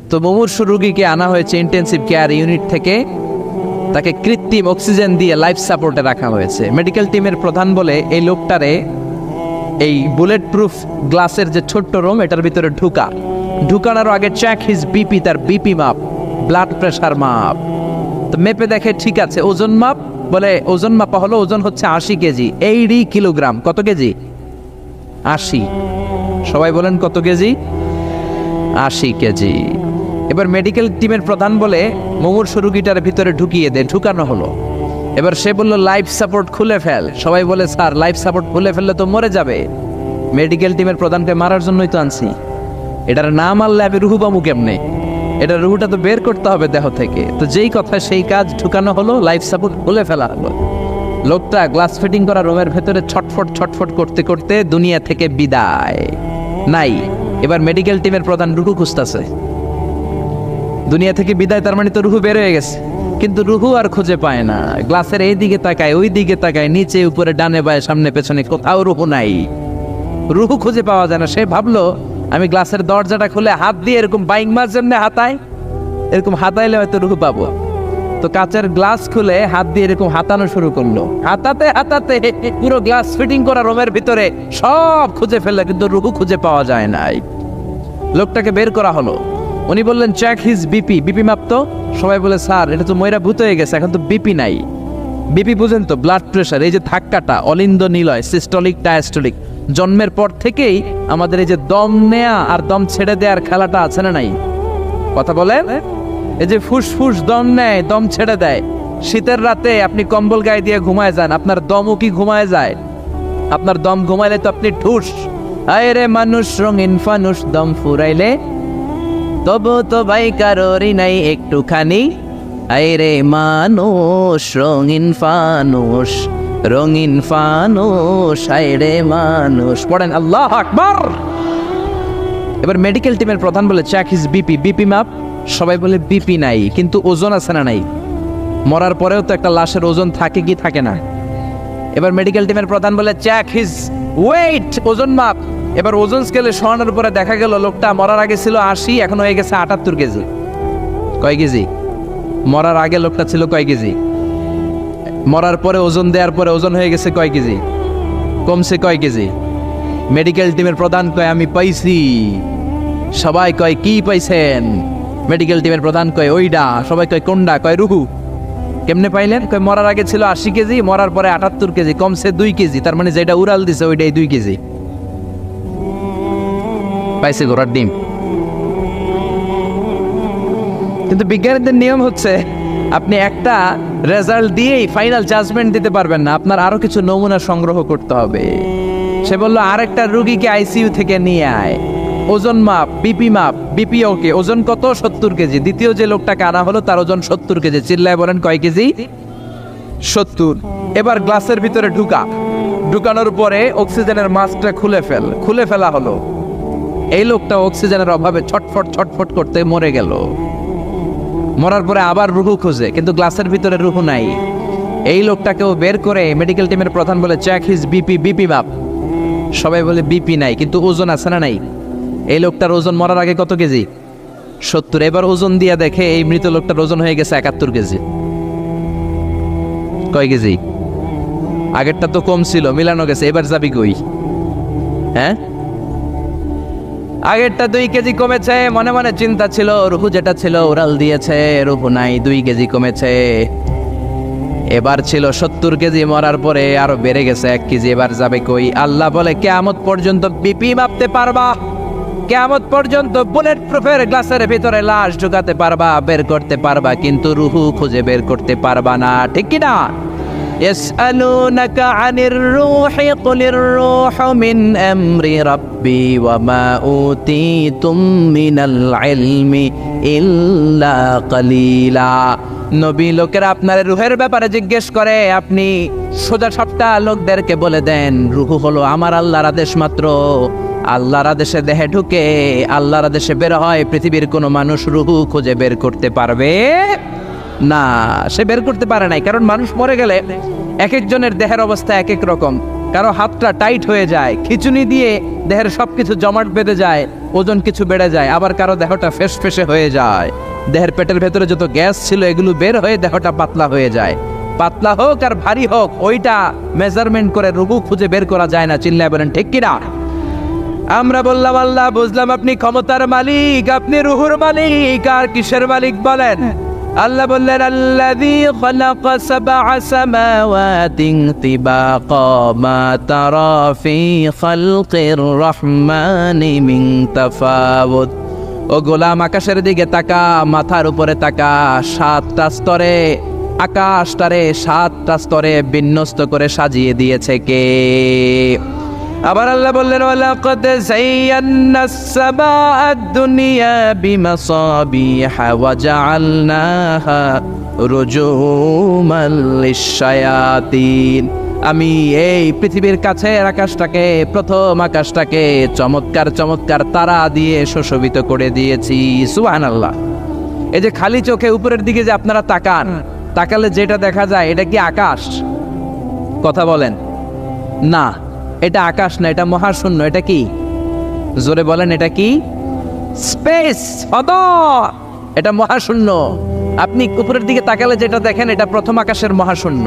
তো মুমূর্ষু রোগীকে আনা হয়েছে ইন্টেন্সিভ কেয়ার ইউনিট থেকে, তাকে কৃত্রিম অক্সিজেন দিয়ে লাইফ সাপোর্টে রাখা হয়েছে। মেডিকেল টিমের প্রধান বলে, এই লোকটারে এই বুলেট প্রুফ গ্লাসের যে ছোট্ট রুম, এটার ভিতরে ঢুকানোর আগে চেক হিজ বিপি, তার বিপি মাপ, ব্লাড প্রেশার মাপ। তো মেপে দেখে ঠিক আছে। ওজন মাপ, বলে ওজন মাপা হলো, ওজন হচ্ছে 80 কেজি, 80 কিলোগ্রাম। কত কেজি? 80। সবাই বলেন কত কেজি? 80 কেজি। এবার মেডিকেল টিমের প্রধান বলে, মুমূর্ষু রোগীটার ভিতরে ঢুকিয়ে দে। ঢুকানো হলো। এবার সে বলল, লাইফ সাপোর্ট খুলে ফেল। সবাই বলে, স্যার লাইফ সাপোর্ট খুলে ফেললে তো মরে যাবে। মেডিকেল টিমের প্রধানকে মারার জন্যই তো আনছি, এটার না মারলে আমি রুহু পামু কেমনে? এটা রুহুটা তো বের করতে হবে দেহ থেকে। তো যেই কথা সেই কাজ, ঢুকানো হলো, লাইফ সাপোর্ট খুলে ফেলা হলো। লোকটা গ্লাস ফিটিং করা রুমের ভেতরে ছটফট করতে করতে দুনিয়া থেকে বিদায় নাই। এবার মেডিকেল টিমের প্রধান রুহু খুঁজতেছে। দুনিয়া থেকে বিদায়, তার মানে তো রুহু বের হয়ে গেছে, কিন্তু রুহু আর খুঁজে পায় না। গ্লাসের এই দিকে তাকায়, ওই দিকে তাকায়, নিচে উপরে, ডানে বায়ে, সামনে পেছনে, কোথাও রুহু নাই। রুহু খুঁজে পাওয়া যায় না। সে ভাবলো, আমি গ্লাসের দরজাটা খুলে হাত দিয়ে এরকম বাইং মাছ যেমনি হাতায়, এরকম হাতাইলে হয়তো রুহু পাবো। তো কাচের গ্লাস খুলে হাত দিয়ে এরকম হাতানো শুরু করলো। হাতাতে হাতাতে পুরো গ্লাস ফিটিং করা রুমের ভিতরে সব খুঁজে ফেললো, কিন্তু রুহু খুঁজে পাওয়া যায় নাই। লোকটাকে বের করা হলো। উনি বললেন, চেক হিজ বিপি, বিপি মাপতো। সবাই বলে, স্যার এটা তো ময়রা ভূত হয়ে গেছে, এখন তো বিপি নাই। বিপি বুঝেন তো, ব্লাড প্রেশার। এই যে ধাক্কাটা, অলিন্দ নিলয়, সিস্টোলিক ডায়াস্টোলিক, জন্মের পর থেকেই আমাদের এই যে দম নেয়া আর দম ছেড়ে দেওয়ার খেলাটা আছে না নাই? কথা বলেন। এই যে ফুসফুস দম নেয়, দম ছেড়ে দেয়। শীতের রাতে আপনি কম্বল গায়ে দিয়ে ঘুমায় যান, আপনার দমও কি ঘুমায় যায়? আপনার দম ঘুমাইলে তো আপনি ঠুস। আয় রে মানুষ রঙিন ফানুষ, দম ফুরাইলে তবু তো ভাই কারোরই নাই একটুখানি। আয় রে মানুষ রঙিন ফানুষ, রঙিন ফানুষ, আয় রে মানুষ। পড়েন আল্লাহু আকবার। এবার মেডিকেল টিমের প্রধান বলে, চেক হিজ বিপি, বিপি মাপ। সবাই বলে, বিপি নাই, কিন্তু ওজন আছে না নাই? মরার পরেও তো একটা লাশের ওজন থাকে কি থাকে না? এবার মেডিকেল টিমের প্রধান বলে, চেক হিজ ওয়েট, ওজন মাপ। এবার ওজন স্কেলে শোয়ানোর পরে দেখা গেল লোকটা মরার আগে ছিল 80, এখন হয়ে গেছে 78 কেজি। কয় কেজি? মরার আগে লোকটা ছিল কয় কেজি? মরার পরে ওজন দেওয়ার পরে ওজন হয়ে গেছে কয় কেজি? কমছে কয় কেজি? মেডিকেল টিমের প্রধান কয়, আমি পাইছি। সবাই কয়, কি পাইছেন? মেডিকেল টিমের প্রধান কয়, ওইডা। সবাই কয়, কোনডা? কয়, রুহু। কেমনে পাইলেন? কয়, মরার আগে ছিল 80 কেজি, মরার পরে 78 কেজি, কমছে 2 কেজি। তার মানে যেটা উড়াল দিছে ওইটাই 2 কেজি। পাইছে ঘোড়ার ডিম। কিন্তু বিজ্ঞানীদের নিয়ম হচ্ছে, আপনি একটা রেজাল্ট দিয়েই ফাইনাল জাজমেন্ট দিতে পারবেন না, আপনার আরো কিছু নমুনা সংগ্রহ করতে হবে। সে বলল, আরেকটা রোগীকে আইসিইউ থেকে নিয়ে আয়, ওজন মাপ, বিপি মাপ। বিপি ওকে, ওজন কত? 70 কেজি। দ্বিতীয় যে লোকটাকে আনা হলো তার ওজন 70 কেজি। চিল্লায় বলেন, কয় কেজি? 70। এবার গ্লাসের ভিতরে ঢুকানোর পরে অক্সিজেনের মাস্কটা খুলে ফেলা হলো। এই লোকটা অক্সিজেনের অভাবে ছটফট করতে মরে গেল। মরার পরে আবার রুহু খোঁজে, কিন্তু গ্লাসের ভিতরে রুহু নাই। এই লোকটাকেও বের করে মেডিকেল টিমের প্রধান বলে, চেক হিজ বিপি, বিপি মাপ। সবাই বলে, বিপি নাই, কিন্তু ওজন আছে না নাই? এই লোকটার ওজন মরার আগে কত কেজি? 70। এবার ওজন দিয়ে দেখে এই মৃত লোকটার ওজন হয়ে গেছে 71 কেজি। কয় কেজি? আগেরটা তো কম ছিল, মিলানো গেছে। এবার যাবি কই? হ্যাঁ, আগেরটা 2 কেজি কমেছে। মনে মনে চিন্তা ছিল, রুহু যেটা ছিল উড়াল দিয়েছে, রুহু নাই, 2 কেজি কমেছে। এবার ছিল 70 কেজি, মরার পরে আরো বেড়ে গেছে 1 কেজি। এবার যাবে কই? আল্লাহ বলে, কিয়ামত পর্যন্ত বিপি মাপতে পারবা, কিয়ামত পর্যন্ত বুলেট প্রুফের গ্লাসের ভিতরে লাশ ঢুকাতে পারবা, বের করতে পারবা, কিন্তু রুহু খুঁজে বের করতে পারবা না। ঠিক কি না? ইয়াসআলুনাকা আনির রূহি কুলির রূহু মিন আমরি রাব্বি ওয়া মা উতীতুম মিনাল ইলমি ইল্লা কালিলা। নবী লোকেরা আপনার রূহের ব্যাপারে জিজ্ঞেস করে, আপনি সোজা সাপটা লোকদেরকে বলে দেন, রূহ হলো আমার আল্লাহর আদেশ মাত্র। আল্লাহর আদেশে দেহে ঢুকে আল্লাহর আদেশে বের হয়। পৃথিবীর কোনো মানুষ রূহ খুঁজে বের করতে পারবে না, সে বের করতে পারে নাই। কারণ মানুষ মরে গেলে এক একজনের দেহের অবস্থা এক এক রকম। কারো হাতটা টাইট হয়ে যায়, খিচুনি দিয়ে দেহের সবকিছু জমাট বেঁধে যায়, ওজন কিছু বেড়ে যায়। আবার কারো দেহটা ফেসফেসে হয়ে যায়, দেহের পেটের ভেতরে যত গ্যাস ছিল এগুলো বের হয়ে দেহটা পাতলা হয়ে যায়। পাতলা হোক আর ভারী হোক, ওইটা মেজারমেন্ট করে রূহ খুঁজে বের করা যায় না। চিল্লায় বলেন ঠিক কিনা? আমরা বললাম আল্লাহ, বুঝলাম আপনি ক্ষমতার মালিক, আপনি রুহুর মালিক, আর কিসের মালিক বলেন? আল্লাহ বললেন, আল্লাযী খালাকা সাবআ সামাওয়াতিন তিবাকা মা তারা ফি খালকির রহমানি মিন তাফাউত। ও গোলাম, আকাশের দিকে তাকা, মাথার উপরে তাকা। 7টা স্তরে আকাশটারে 7টা স্তরে বিন্যস্ত করে সাজিয়ে দিয়েছে কে? আবার আল্লাহ বললেন, ওয়ালাকাদ যায়্যানাস সামাআদ দুনিয়া বিমাসাবিহা ওয়া জাআলনাহা রুজুমান লিশ-শায়াতিন। আমি এই পৃথিবীর কাছের আকাশটাকে, প্রথম আকাশটাকে চমৎকার চমৎকার তারা দিয়ে সুশোভিত করে দিয়েছি। সুবহানাল্লাহ। এই যে খালি চোখে উপরের দিকে যে আপনারা তাকান, তাকালে যেটা দেখা যায় এটা কি আকাশ? কথা বলেন না, এটা আকাশ না, এটা মহাশূন্য। এটা কি? জোরে বলেন, এটা কি? স্পেস, ফাদা। এটা মহাশূন্য। আপনি উপরের দিকে তাকালে যেটা দেখেন এটা প্রথম আকাশের মহাশূন্য।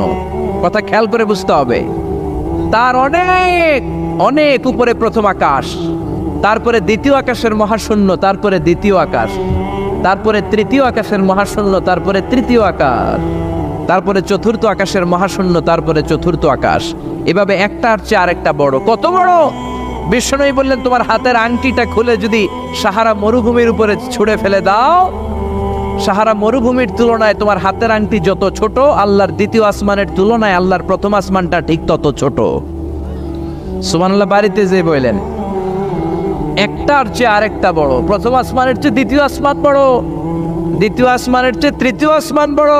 কথা খেয়াল করে বুঝতে হবে। তার অনেক অনেক উপরে প্রথম আকাশ, তারপরে দ্বিতীয় আকাশের মহাশূন্য, তারপরে দ্বিতীয় আকাশ, তারপরে তৃতীয় আকাশের মহাশূন্য, তারপরে তৃতীয় আকাশ, তারপরে চতুর্থ আকাশের মহাশূন্য, তারপরে চতুর্থ আকাশ। এভাবে একটার চেয়ে আরেকটা বড়। কত বড়? বিষ্ণু বললেন, তোমার হাতের আংটিটা খুলে যদি সাহারা মরুভূমির উপরে ছুঁড়ে ফেলে দাও, সাহারা মরুভূমির তুলনায় তোমার হাতের আংটি যত ছোট, আল্লাহর দ্বিতীয় আসমানের তুলনায় আল্লাহর প্রথম আসমানটা ঠিক তত ছোট। সুবহানাল্লাহ। বাড়িতে যে বললেন, একটার চেয়ে আরেকটা বড়। প্রথম আসমানের চেয়ে দ্বিতীয় আসমান বড়, দ্বিতীয় আসমানের চেয়ে তৃতীয় আসমান বড়,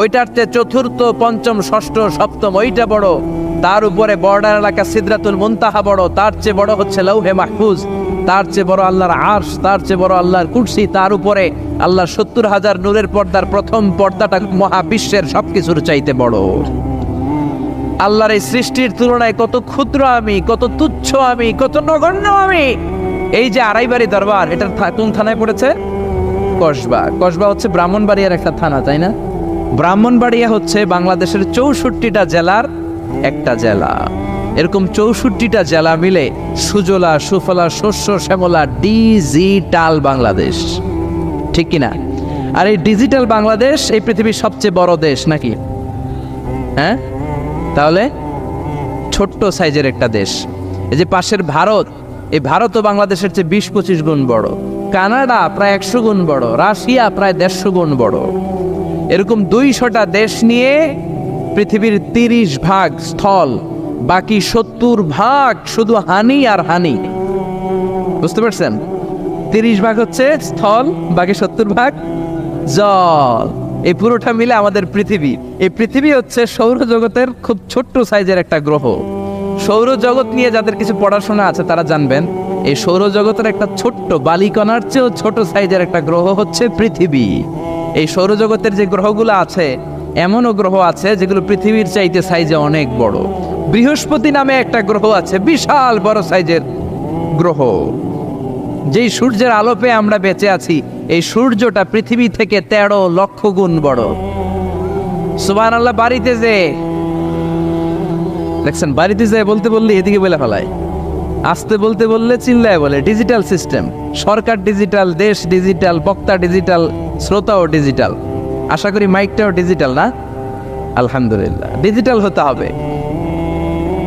ওইটার চেয়ে চতুর্থ, পঞ্চম, ষষ্ঠ, সপ্তম ওইটা বড়। তার উপরে বর্ডার এলাকা সিদরাতুল মুনতাহা বড়, তার চেয়ে বড় হচ্ছে লৌহে মাহফুজ, তার চেয়ে বড় আল্লাহর আরশ, তার চেয়ে বড় আল্লাহর কুরসি, তার উপরে আল্লাহর 70,000 নূরের পর্দার প্রথম পর্দাটা মহাবিশ্বের সবকিছুর চাইতে বড়। আল্লাহর এই সৃষ্টির তুলনায় কত ক্ষুদ্র আমি, কত তুচ্ছ আমি, কত নগণ্য আমি। এই যে আড়াইবাড়ি দরবার, এটার কোন থানায় পড়েছে? কসবা। কসবা হচ্ছে ব্রাহ্মণবাড়িয়ার একটা থানা, তাই না? ব্রাহ্মণবাড়িয়া হচ্ছে বাংলাদেশের 64টা জেলার একটা জেলা। এরকম 64টা জেলা মিলে সুজলা সুফলা শস্য শ্যামলা ডিজিটাল বাংলাদেশ, ঠিক কিনা? আর এই ডিজিটাল বাংলাদেশ এই পৃথিবীর সবচেয়ে বড় দেশ নাকি? হ্যাঁ, তাহলে ছোট্ট সাইজের একটা দেশ। এই যে পাশের ভারত, এই ভারতও বাংলাদেশের চেয়ে 20-25 গুণ বড়। কানাডা প্রায় 100 গুণ বড়, রাশিয়া প্রায় 150 গুণ বড়। এরকম 200টা দেশ নিয়ে পৃথিবীর 30 ভাগ স্থল, বাকি 70 ভাগ শুধু হানি আর হানি। বুঝতে পারছেন? 30 ভাগ হচ্ছে স্থল, বাকি 70 ভাগ জল। এই পুরোটা মিলে আমাদের পৃথিবী। এই পৃথিবী হচ্ছে সৌরজগতের খুব ছোট্ট সাইজের একটা গ্রহ। সৌরজগৎ নিয়ে যাদের কিছু পড়াশোনা আছে তারা জানবেন, এই সৌরজগতের একটা ছোট্ট বালিকণার চেয়েও ছোট সাইজের একটা গ্রহ হচ্ছে পৃথিবী। এই সৌরজগতের যে গ্রহগুলো আছে, এমনও গ্রহ আছে যেগুলো পৃথিবীর চাইতে সাইজে অনেক বড়। বৃহস্পতি নামে একটা গ্রহ আছে, বিশাল বড় সাইজের গ্রহ। যেই সূর্যের আলো পেয়ে আমরা বেঁচে আছি, এই সূর্যটা পৃথিবী থেকে 13 লক্ষ গুণ বড়। সুবহানাল্লাহ। বাড়িতে যে দেখছেন, বাড়িতে যে বলতে বললে এদিকে বলে ফেলায়, আসতে বলতে বললে চিল্লায় বলে। ডিজিটাল সিস্টেম, সরকার ডিজিটাল, দেশ ডিজিটাল, বক্তা ডিজিটাল, শ্রোতাও ডিজিটাল। আশা করি মাইকটাও ডিজিটাল না? আলহামদুলিল্লাহ, ডিজিটাল হতে হবে।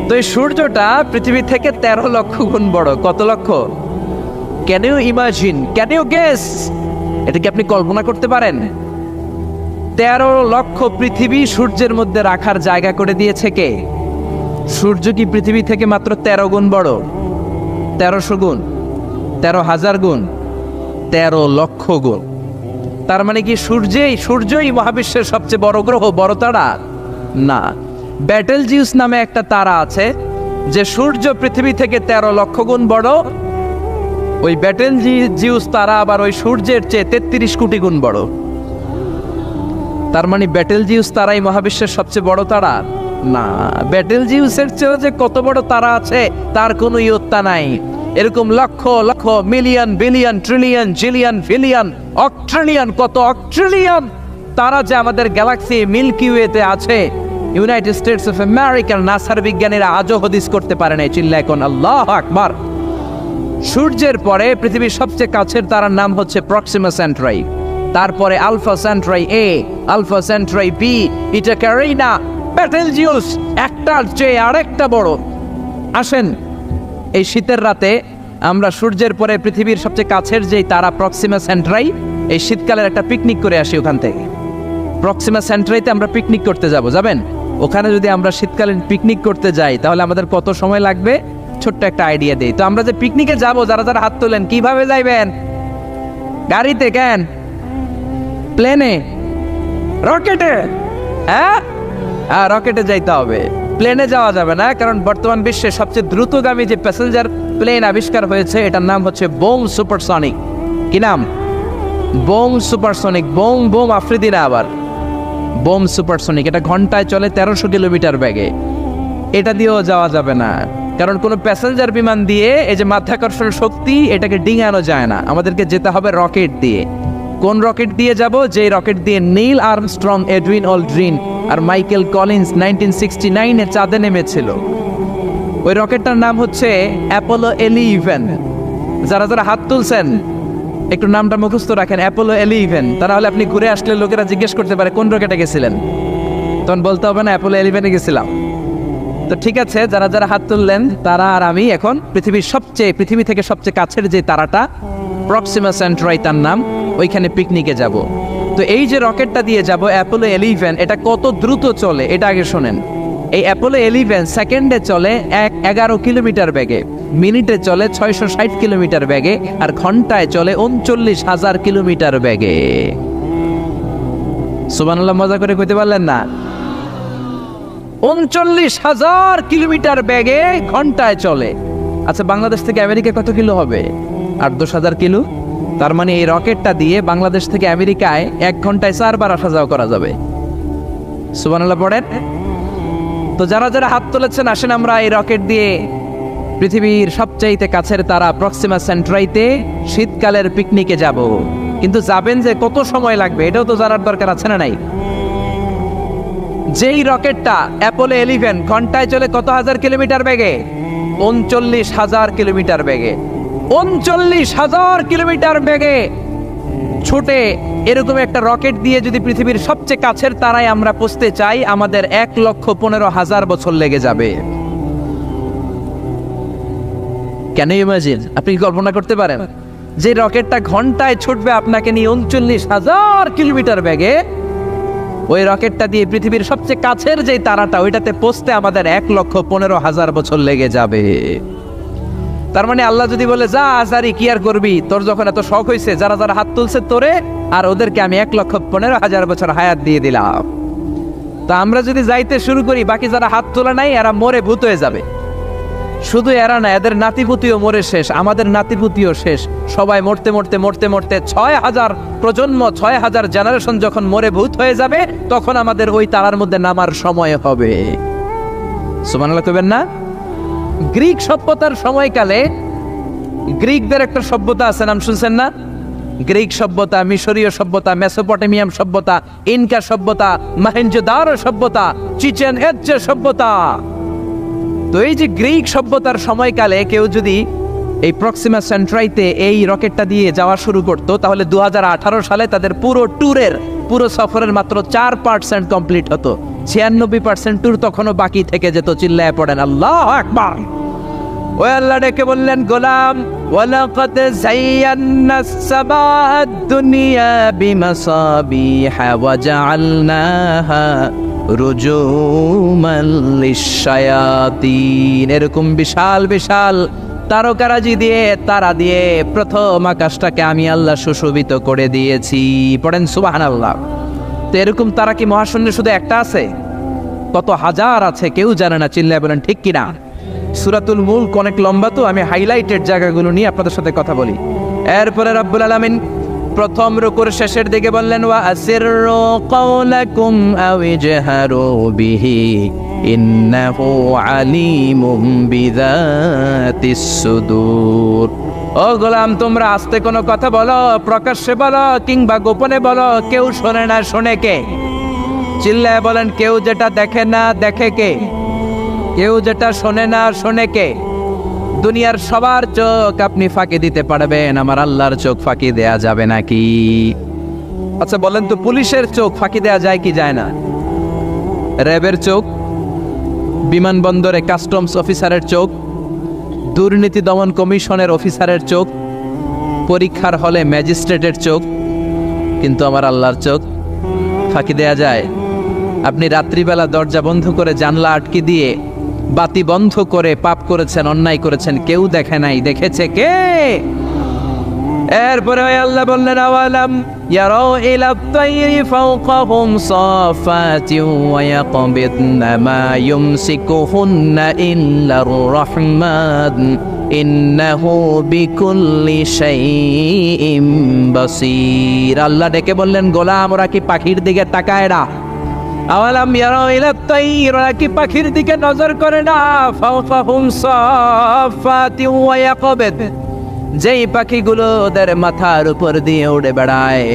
তো এই সূর্যটা পৃথিবী থেকে 13 লক্ষ গুণ বড়। কত লক্ষ? Can you imagine, can you guess? এটা কি আপনি কল্পনা করতে পারেন? 13 লক্ষ পৃথিবী সূর্যের মধ্যে রাখার জায়গা করে দিয়েছে কে? সূর্য কি পৃথিবী থেকে মাত্র 13 গুণ বড়? 1300 গুণ, 13,000 গুণ, 13 লক্ষ গুণ। তার মানে কি সূর্যই মহাবিশ্বের সবচেয়ে বড় গ্রহ, বড় তারা? না, ব্যাটেলজিউস নামে একটা তারা আছে যে সূর্য পৃথিবী থেকে 13 লক্ষ গুণ বড়। ওই ব্যাটেলজিউস তারা আবার ওই সূর্যের চেয়ে 33 কোটি গুণ বড়। তার মানে ব্যাটেলজিউস তারাই মহাবিশ্বের সবচেয়ে বড় তারা? না, ব্যাটেলজিউসের চেয়েও যে কত বড় তারা আছে তার কোনো ইয়ত্তা নাই। এরকম lakh lakh, million, billion, trillion, zillion, fillion, octillion, কত অক্ট্রিলিয়ন তারা যে আমাদের গ্যালাক্সি মিল্কি ওয়েতে আছে, ইউনাইটেড স্টেটস অফ আমেরিকার নাসার বিজ্ঞানীরা আজও হদিস করতে পারে নাই। চিল্লায় কোন আল্লাহু আকবার। সূর্যের পরে পৃথিবীর সবচেয়ে কাছের তারার নাম হচ্ছে প্রক্সিমা সেন্ট্রাই, তারপরে আলফা সেন্ট্রাই এ, আলফা সেন্ট্রাই বি, এটা ক্যারিনা, ব্যাটেলজিউস একটার চেয়ে আরেকটা বড়। আসেন এই শীতের রাতে আমরা সূর্যের পরে পৃথিবীর সবচেয়ে কাছের যেই তারা প্রক্সিমা সেন্ট্রাই, এই শীতকালের একটা পিকনিক করে আসি ওখান থেকে। প্রক্সিমা সেন্ট্রাইতে আমরা পিকনিক করতে যাবেন? ওখানে যদি আমরা শীতকালীন পিকনিক করতে যাই তাহলে আমাদের কত সময় লাগবে? ছোট্ট একটা আইডিয়া দেই তো। আমরা যে পিকনিকে যাব, যারা যারা হাত তোলেন, কিভাবে যাইবেন? গাড়িতে? কেন? প্লেনে? রকেটে? হ্যাঁ, রকেটে যাইতে হবে, প্লেনে যাওয়া যাবে না। কারণ বর্তমান বিশ্বের সবচেয়ে দ্রুতগামী যে প্যাসেঞ্জার প্লেন আবিষ্কার হয়েছে এটার নাম হচ্ছে বোম সুপারসনিক। কি নাম? Bomb supersonic. Bomb bomb Afridi না, আবার বোম সুপারসনিক। এটা ঘন্টায় চলে 1300 কিলোমিটার বেগে। এটা দিয়েও যাওয়া যাবে না, কারণ কোনো প্যাসেঞ্জার বিমান দিয়ে এই যে মাধ্যাকর্ষণ শক্তি এটাকে ডিঙানো যায় না। আমাদেরকে যেতে হবে রকেট দিয়ে। কোন রকেট দিয়ে যাব? যে রকেট দিয়ে নীল আর্মস্ট্রং, এডউইন অলড্রিন আর মাইকেল কলিন্স 1969-এ চাঁদে নেমেছিল। ওই রকেটটার নাম হচ্ছে অ্যাপোলো 11। যারা যারা হাত তুলছেন একটু নামটা মুখস্থ রাখেন, অ্যাপোলো 11। তাহলে আপনি ঘুরে আসলে লোকেরা জিজ্ঞেস করতে পারে কোন রকেটে গেছিলেন, তখন বলতে হবে না অ্যাপোলো 11-এ গেছিলাম। তো ঠিক আছে, যারা যারা হাত তুললেন তারা আর আমি এখন পৃথিবী থেকে সবচেয়ে কাছের যে তারাটা প্রক্সিমা সেন্ট্রাই তার নাম, ওইখানে পিকনিকে যাব। তো এই যে রকেটটা দিয়ে যাব অ্যাপোলো 11, এটা কত দ্রুত চলে এটা আগে শোনেন। এই অ্যাপোলো 11 সেকেন্ডে চলে 11 কিলোমিটার বেগে, মিনিটে চলে 660 কিলোমিটার বেগে, আর ঘন্টায় চলে 39,000 কিলোমিটার বেগে। সুবহানাল্লাহ, মজা করে কইতে পারলেন না? 39,000 কিলোমিটার বেগে ঘন্টায় চলে। আচ্ছা, বাংলাদেশ থেকে আমেরিকা কত কিলো হবে? 8-10,000 কিলো। তার মানে এই রকেটটা দিয়ে বাংলাদেশ থেকে আমেরিকায় 1 ঘন্টায় 4 বার আসা যাওয়া করা যাবে। সুবহানাল্লাহ পড়েন। তো যারা যারা হাত তুলেছেন, আসেন আমরা এই রকেট দিয়ে পৃথিবীর সবচাইতে কাছের তারা প্রক্সিমা সেন্ট্রাইতে শীতকালের পিকনিকে যাব। কিন্তু যাবেন যে কত সময় লাগবে এটাও তো জানার দরকার আছে না নাই? যেই রকেটটা অ্যাপোলো 11 ঘন্টায় চলে কত হাজার কিলোমিটার বেগে? 39,000 কিলোমিটার বেগে। 39,000 কিলোমিটার বেগে ছুটে এরকম একটা রকেট দিয়ে যদি পৃথিবীর সবচেয়ে কাছের তারায় আমরা পৌঁছতে চাই, আমাদের 1,15,000 বছর লেগে যাবে। কেন ইমাজিন? আপনি কি কল্পনা করতে পারেন যে রকেটটা ঘন্টায় ছুটবে আপনাকে নিয়ে 39,000 কিলোমিটার বেগে, ওই রকেটটা দিয়ে পৃথিবীর সবচেয়ে কাছের যে তারাটা ওইটাতে পৌঁছতে আমাদের 1,15,000 বছর লেগে যাবে। তার মানে আল্লাহ যদি বলে যা আজারি কি আর করবি, তোর যখন এত শখ হয়েছে, যারা যারা হাত তুলছে তোরে আর ওদেরকে আমি 1,15,000 বছর হায়াত দিয়ে দিলাম। তা আমরা যদি যাইতে শুরু করি, বাকি যারা হাত তোলা নাই এরা মরে ভূত হয়ে যাবে। শুধু এরা না, এদের নাতিপুতিও মরে শেষ, আমাদের নাতিপুতিও শেষ। সবাই মরতে মরতে মরতে মরতে 6,000 প্রজন্ম, 6,000 জেনারেশন যখন মরে ভূত হয়ে যাবে, তখন আমাদের ওই তারার মধ্যে নামার সময় হবে। সুবহানাল্লাহ কইবেন না? গ্রিক সভ্যতার সময়কালে গ্রিকদের একটা সভ্যতা আছে, নাম শুনছেন না? গ্রিক সভ্যতা, মিশরীয় সভ্যতা, মেসোপটেমিয়াম সভ্যতা, ইনকা সভ্যতা, মহেঞ্জোদারো সভ্যতা, চিচেন ইৎজা সভ্যতা। তো এই যে গ্রিক সভ্যতার সময়কালে কেউ যদি এই প্রক্সিমা সেন্ট্রাইতে এই রকেটটা দিয়ে যাওয়া শুরু করতো, তাহলে 2018 সালে তাদের পুরো সফরের মাত্র 4% কমপ্লিট হতো। 96% ট্যুর তখনও বাকি থেকে যেত। চিল্লায় পড়েন আল্লাহু আকবার। ওই আল্লাহ ডেকে বললেন, গোলাম ওয়ালাকাদ যায়্যানাস সামাআদ দুনিয়া বিমাসাবিহা ওয়া জাআলনাহা রুজুমান লিশ-শায়াতিন। এরকম বিশাল বিশাল তারকারাজি দিয়ে, তারা দিয়ে প্রথম আকাশটাকে আমি আল্লাহ সুশোভিত করে দিয়েছি। পড়েন সুবহানাল্লাহ। তো এরকম তারা কি মহাশূন্যে শুধু একটা আছে? কত হাজার আছে কেউ জানে না। চিল্লায় বলেন ঠিক কিনা? সূরাতুল মুলক অনেক লম্বা, তো আমি হাইলাইটেড জায়গাগুলো নিয়ে আপনাদের সাথে কথা বলি। এরপরে রব্বুল আলামিন প্রথম রুকুর শেষের দিকে বললেন, ওয়া আসিররু কাওলাকুম আও ইজহারু বিহি ইন্নাহু আলিমুম বিযাতিস সুদূর। ও গোলাম, তোমরা আস্তে কোনো কথা বলো, প্রকাশ্যে বলো কিংবা গোপনে বলো, কেউ শোনে না, শোনে কে? চিল্লায় বলেন, কেউ যেটা দেখে না দেখে কে? কেউ যেটা শোনে না শোনে কে? দুনিয়ার সবার চোখ আপনি ফাঁকি দিতে পারবেন, আমার আল্লাহর চোখ ফাঁকি দেয়া যাবে নাকি? আচ্ছা বলেন তো, পুলিশের চোখ ফাঁকি দেয়া যায় কি যায় না? র্যাবের চোখ, বিমানবন্দরে কাস্টমস অফিসারের চোখ, দুর্নীতি দমন কমিশনের অফিসারের চোখ, পরীক্ষার হলে ম্যাজিস্ট্রেটের চোখ, কিন্তু আমার আল্লাহর চোখ ফাঁকি দেয়া যায়? আপনি রাত্রিবেলা দরজা বন্ধ করে জানলা আটকে দিয়ে বাতি বন্ধ করে পাপ করেছেন, অন্যায় করেছেন, কেউ দেখে নাই, দেখেছে কে? এরপরে আল্লাহ বললেন, আওয়ালাম ইয়ারাউ ইলাত তায়রি ফাওকাহুম সাফাতিন ওয়া ইয়াকবিদনা মা ইউমসিকুহুন্না ইল্লার রাহমান ইন্নাহু বিকুল্লি শাইইন বাসীর। আল্লাহ ডেকে বললেন, গোলাম ওরা কি পাখির দিকে তাকায় না? আওয়ালাম ইয়ারাউ ইলাত তায়র, ওরা কি পাখির দিকে নজর করে না? ফাওকাহুম সাফাতিন ওয়া ইয়াকবিদ, যেই পাখিগুলো ওদের মাথার উপর দিয়ে উড়ে বেড়ায়,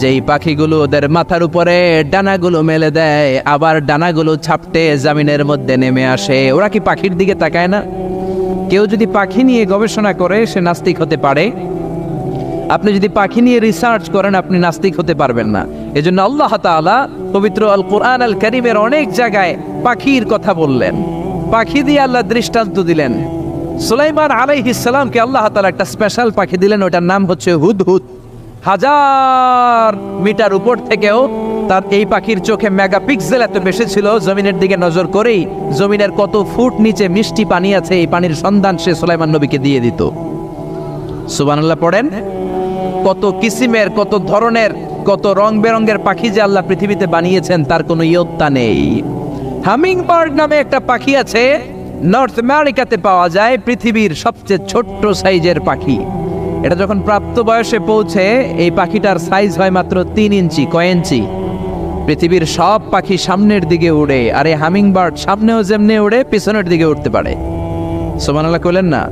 যেই পাখিগুলো ওদের মাথার উপরে ডানাগুলো মেলে দেয়, আবার ডানাগুলো ছাপটে জমিনের মধ্যে নেমে আসে, ওরা কি পাখির দিকে তাকায় না? কেউ যদি পাখি নিয়ে গবেষণা করে সে নাস্তিক হতে পারে। আপনি যদি পাখি নিয়ে রিসার্চ করেন আপনি নাস্তিক হতে পারবেন না। এজন্য আল্লাহ তাআলা পবিত্র আল কোরআন আল কারীমের অনেক জায়গায় পাখির কথা বললেন, পাখি দিয়ে আল্লাহ দৃষ্টান্ত দিলেন। সুলাইমান আলাইহিস সালামকে আল্লাহ তাআলা একটা স্পেশাল পাখি দিলেন, ওটার নাম হচ্ছে হুদহুদ। 1000 মিটার উপর থেকেও তার এই পাখির চোখে মেগাপিক্সেল এত বেশি ছিল, জমিনের দিকে নজর করেই জমিনের কত ফুট নিচে মিষ্টি পানি আছে এই পানির সন্ধান সে সুলাইমান নবীকে দিয়ে দিত। সুবহানাল্লাহ পড়েন। কত কিসিমের, কত ধরনের, কত রং বেরঙের পাখি যে আল্লাহ পৃথিবীতে বানিয়েছেন তার কোনো ইয়ত্তা নেই। হামিং বার্ড নামে একটা পাখি আছে, নর্থ আমেরিকাতে পাওয়া যায়, পৃথিবীর সবচেয়ে ছোট্ট সাইজের পাখি। এটা যখন প্রাপ্ত বয়সে পৌঁছে এই পাখিটার সাইজ হয় মাত্র 3 ইঞ্চি। কয় ইঞ্চি? পৃথিবীর সব পাখি সামনের দিকে উড়ে, আর এই হামিং বার্ড সামনেও যেমনি উড়ে পিছনের দিকে উঠতে পারে। সুবহানাল্লাহ কইলেন না?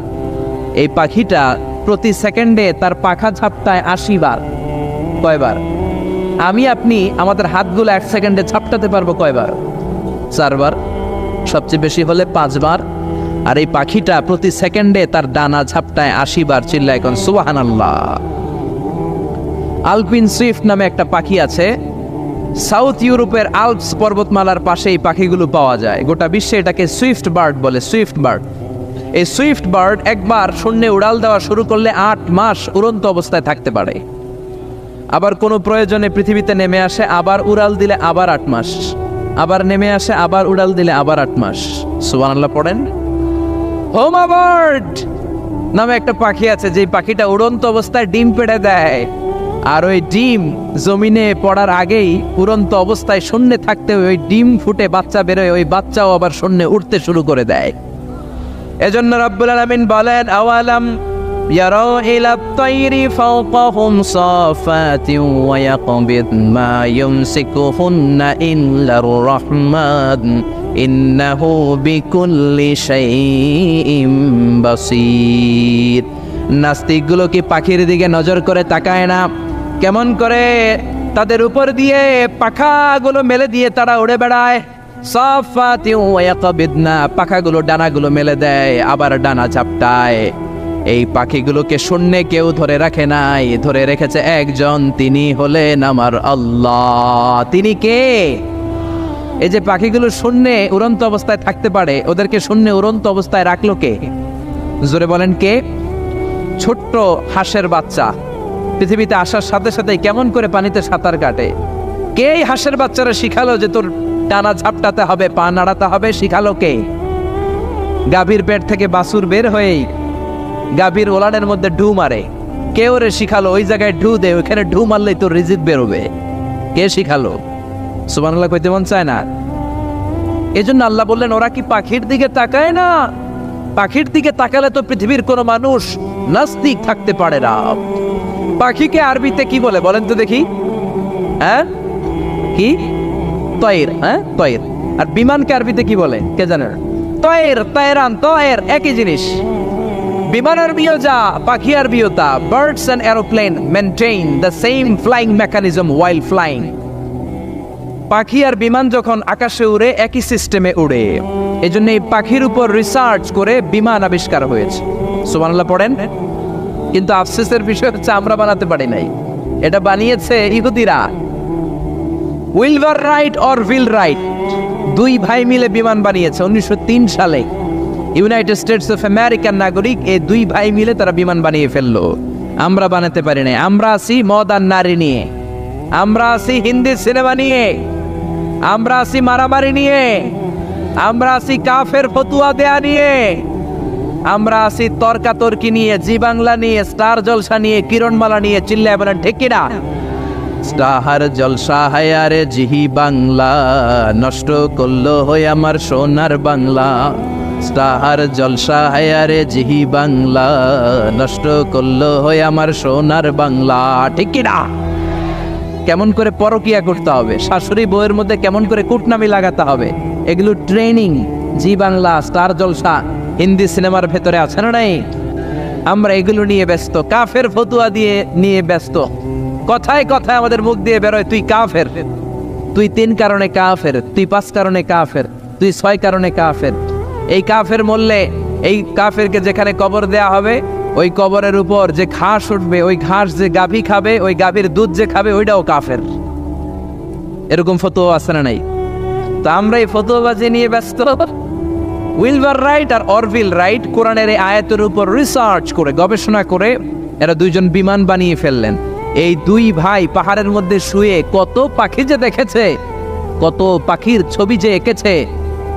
এই পাখিটা প্রতি সেকেন্ডে তার পাখা ঝাপটায় 80 বার। কয়বার? আমি আপনি আমাদের হাতগুলো 1 সেকেন্ডে ঝাপটাতে পারবো কয়বার? 4 বার, সবচেয়ে বেশি হলে 5 বার। আর এই পাখিটা প্রতি সেকেন্ডে তার ডানা ঝাপটায় 80 বার। চিল্লায় এখন সুবহানাল্লাহ। আলপিন সুইফট নামে একটা পাখি আছে, সাউথ ইউরোপের আল্পস পর্বতমালার পাশে এই পাখিগুলো পাওয়া যায়। গোটা বিশ্বে এটাকে সুইফট বার্ড বলে, সুইফট বার্ড। এই সুইফট বার্ড একবার শূন্যে উড়াল দেওয়া শুরু করলে 8 মাস উড়ন্ত অবস্থায় থাকতে পারে। আবার কোনো প্রয়োজনে পৃথিবীতে নেমে আসে, আবার উড়াল দিলে আবার 8 মাস, আবার নেমে আসে, আবার উড়াল দিলে আবার 8 মাস। সুবহানাল্লাহ পড়েন। হোমা বার্ড নামে একটা পাখি আছে, যে পাখিটা উড়ন্ত অবস্থায় ডিম পেড়ে দেয়, আর ওই ডিম জমিনে পড়ার আগেই উড়ন্ত অবস্থায় শূন্যে থাকতে ওই ডিম ফুটে বাচ্চা বেরোয়, ওই বাচ্চাও আবার শূন্যে উঠতে শুরু করে দেয়। এজন্য রব্বুল আলামিন বলেন, আওয়ালাম ইয়ারাউ ইলাত তায়রি ফাওকাহুম সাফাতিন ওয়া ইয়াকবিদ মা ইউমসিকুহুন্না ইল্লার রাহমান ইন্নাহু বিকুল্লি শাইইন বাসীর। নাস্তিকগুলো কি পাখির দিকে নজর করে তাকায় না? কেমন করে তাদের উপর দিয়ে পাখাগুলো মেলে দিয়ে তারা উড়ে বেড়ায়। সাফাতিন ওয়া ইয়াকবিদনা, পাখাগুলো ডানাগুলো মেলে দেয়, আবার ডানা ঝাপটায়। এই পাখিগুলোকে শূন্যে কেউ ধরে রাখে নাই, ধরে রেখেছে একজন, তিনি হলেন আমার আল্লাহ। তিনি কে? এই যে পাখিগুলো শূন্যে উড়ন্ত অবস্থায় থাকতে পারে, ওদেরকে শূন্যে উড়ন্ত অবস্থায় রাখলো কে? জোরে বলেন কে? ছোট্ট হাঁসের বাচ্চা পৃথিবীতে আসার সাথে সাথে কেমন করে পানিতে সাঁতার কাটে? কে এই হাঁসের বাচ্চারা শিখালো যে তোর টানা ঝাপটাতে হবে, পা নাড়াতে হবে? শিখালো কে? গাভীর পেট থেকে বাছুর বের হয়েই গাভীর ওলানের মধ্যে ঢু মারে। কে ওরে শিখালো ওই জায়গায় ঢু দে, ওইখানে ঢু মারলেই তোর রিজিক বেরোবে? কে শিখালো? সুবহানাল্লাহ কইতে মন চায় না? এজন্য আল্লাহ বললেন ওরা কি পাখির দিকে তাকায় না? পাখির দিকে তাকালে তো পৃথিবীর কোনো মানুষ নাস্তিক থাকতে পারে না। পাখিকে আরবিতে কি বলে বলেন তো দেখি? হ্যাঁ, কি? তয়ের। হ্যাঁ, তয়ের। আর বিমানকে আরবিতে কি বলে কে জানে? তয়ের, তয়রান, তয়ের একই জিনিস। বিমান আরবিও যা, পাখি আরবিও তা। Birds and aeroplane maintain the same flying mechanism while flying. পাখি আর বিমান যখন আকাশে উড়ে একই সিস্টেমে উড়ে, এজন্য এই পাখির উপর রিসার্চ করে বিমান আবিষ্কার হয়েছে। সুবহানাল্লাহ পড়েন। কিন্তু আফসোসের বিষয় হচ্ছে আমরা বানাতে পারি নাই, এটা বানিয়েছে ইহুদিরা। উইলভার রাইট অর উইল রাইট দুই ভাই মিলে বিমান বানিয়েছে 1903 সালে। ইউনাইটেড স্টেটস অফ আমেরিকার নাগরিক এই দুই ভাই মিলে তারা বিমান বানিয়ে ফেললো। আমরা বানাতে পারি নাই। আমরা আছি মদ আর নারী নিয়ে, আমরা আছি হিন্দি সিনেমা নিয়ে, আমরা আছি মারামারি নিয়ে, আমরা আছি কাফের ফতুয়া দেয়া নিয়ে, আমরা আছি তর্কাতর্কি নিয়ে, জি বাংলা নিয়ে, স্টার জলসা নিয়ে, কিরণমালা নিয়ে। চিল্লায় বলেন ঠিক কিনা? স্টার জলসা হায়ারে জিহি বাংলা, নষ্ট করলো হয়ে আমার সোনার বাংলা। স্টার জলসা হায়ারে জিহি বাংলা, নষ্ট করলো হয়ে আমার সোনার বাংলা। ঠিক কিনা? কেমন করে পরকিয়া করতে হবে, শাশুড়ি বউয়ের মধ্যে কেমন করে কুটনামি লাগাতে হবে, এগুলো ট্রেনিং জি বাংলা, স্টার জলসা, হিন্দি সিনেমার ভেতরে আছে না নাই? আমরা এগুলো নিয়ে ব্যস্ত, কাফের ফতুয়া দিয়ে নিয়ে ব্যস্ত। কথায় কথায় আমাদের মুখ দিয়ে বেরোয় তুই কাফের, তুই 3 কারণে কাফের, তুই 5 কারণে কাফের, তুই 6 কারণে কাফের। এই কাফের মরলে এই কাফেরকে যেখানে কবর দেয়া হবে ওই কবরের উপর যে ঘাস উঠবে, ওই ঘাস যে গাভী খাবে, ওই গাভীর দুধ যে খাবে ওইটাও কাফের। এরকম ফতোয়া আছে না নাই? তো আমরা এই ফতোয়াবাজি নিয়ে ব্যস্ত। উইলভার রাইট আর অরভিল রাইট কোরআনের এই আয়াতের উপর রিসার্চ করে, গবেষণা করে এরা দুইজন বিমান বানিয়ে ফেললেন। এই দুই ভাই পাহাড়ের মধ্যে শুয়ে কত পাখি যে দেখেছে, কত পাখির ছবি যে এঁকেছে,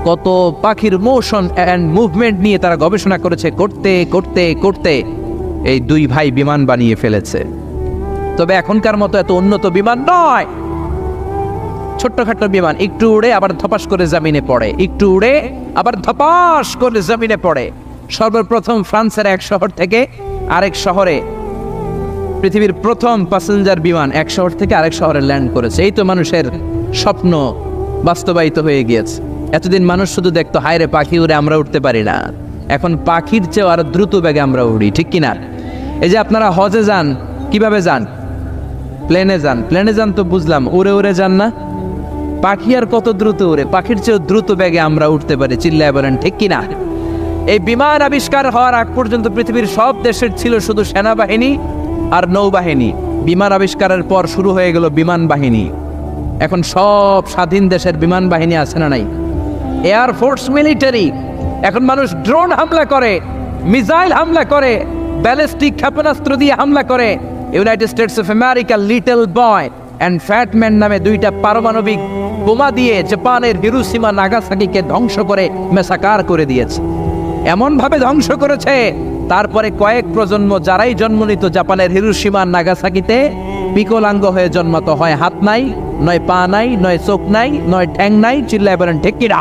কত পাখির মোশন অ্যান্ড মুভমেন্ট নিয়ে তারা গবেষণা করেছে। করতে করতে করতে এই দুই ভাই বিমান বানিয়ে ফেলেছে। তবে এখনকার মতো এত উন্নত বিমান নয়, ছোট্টখাট্ট বিমান, একটু উড়ে আবার ধপাস করে জমিনে পড়ে, একটু উড়ে আবার ধপাস করে জমিনে পড়ে। সর্বপ্রথম ফ্রান্সের এক শহর থেকে আরেক শহরে পৃথিবীর প্রথম প্যাসেঞ্জার বিমান এক শহর থেকে আরেক শহরে ল্যান্ড করেছে। এই তো মানুষের স্বপ্ন বাস্তবায়িত হয়ে গিয়েছে। এতদিন মানুষ শুধু দেখতো হায় রে পাখি উড়ে, আমরা উঠতে পারি না। এখন পাখির চেয়েও আরো দ্রুত বেগে আমরা উড়ি। ঠিক কিনা? এই যে আপনারা হজে যান, কিভাবে যান? প্লেনে যান। প্লেনে যান তো বুঝলাম, উড়ে উড়ে যান না? পাখি আর কত দ্রুত উড়ে, পাখির চেয়েও দ্রুত বেগে আমরা উঠতে পারি। চিল্লায় বলেন ঠিক কিনা? এই বিমান আবিষ্কার হওয়ার আগ পর্যন্ত পৃথিবীর সব দেশের ছিল শুধু সেনাবাহিনী আর নৌবাহিনী। বিমান আবিষ্কারের পর শুরু হয়ে গেল বিমান বাহিনী। এখন সব স্বাধীন দেশের বিমান বাহিনী আছে না নাই? Air force, military. এখন মানুষ ড্রোন হামলা করে, মিসাইল হামলা করে, ব্যালিস্টিক ক্ষেপণাস্ত্র দিয়ে হামলা করে। United states of America little boy and fat man নামে দুইটা পারমাণবিক বোমা দিয়ে জাপানের হিরোশিমা নাগাসাকিকে ধ্বংস করে মেসাকার করে দিয়েছে। এমনভাবে ধ্বংস করেছে, তারপরে কয়েক প্রজন্ম যারাই জন্ম নিত জাপানের হিরোশিমা নাগাসাকিতে বিকলাঙ্গ হয়ে জন্মাতো। হয় হাত নাই, নয় পা নাই, নয় চোখ নাই, নয় ঠ্যাং নাই। চিল্লায় বলেন ঠিক কিনা?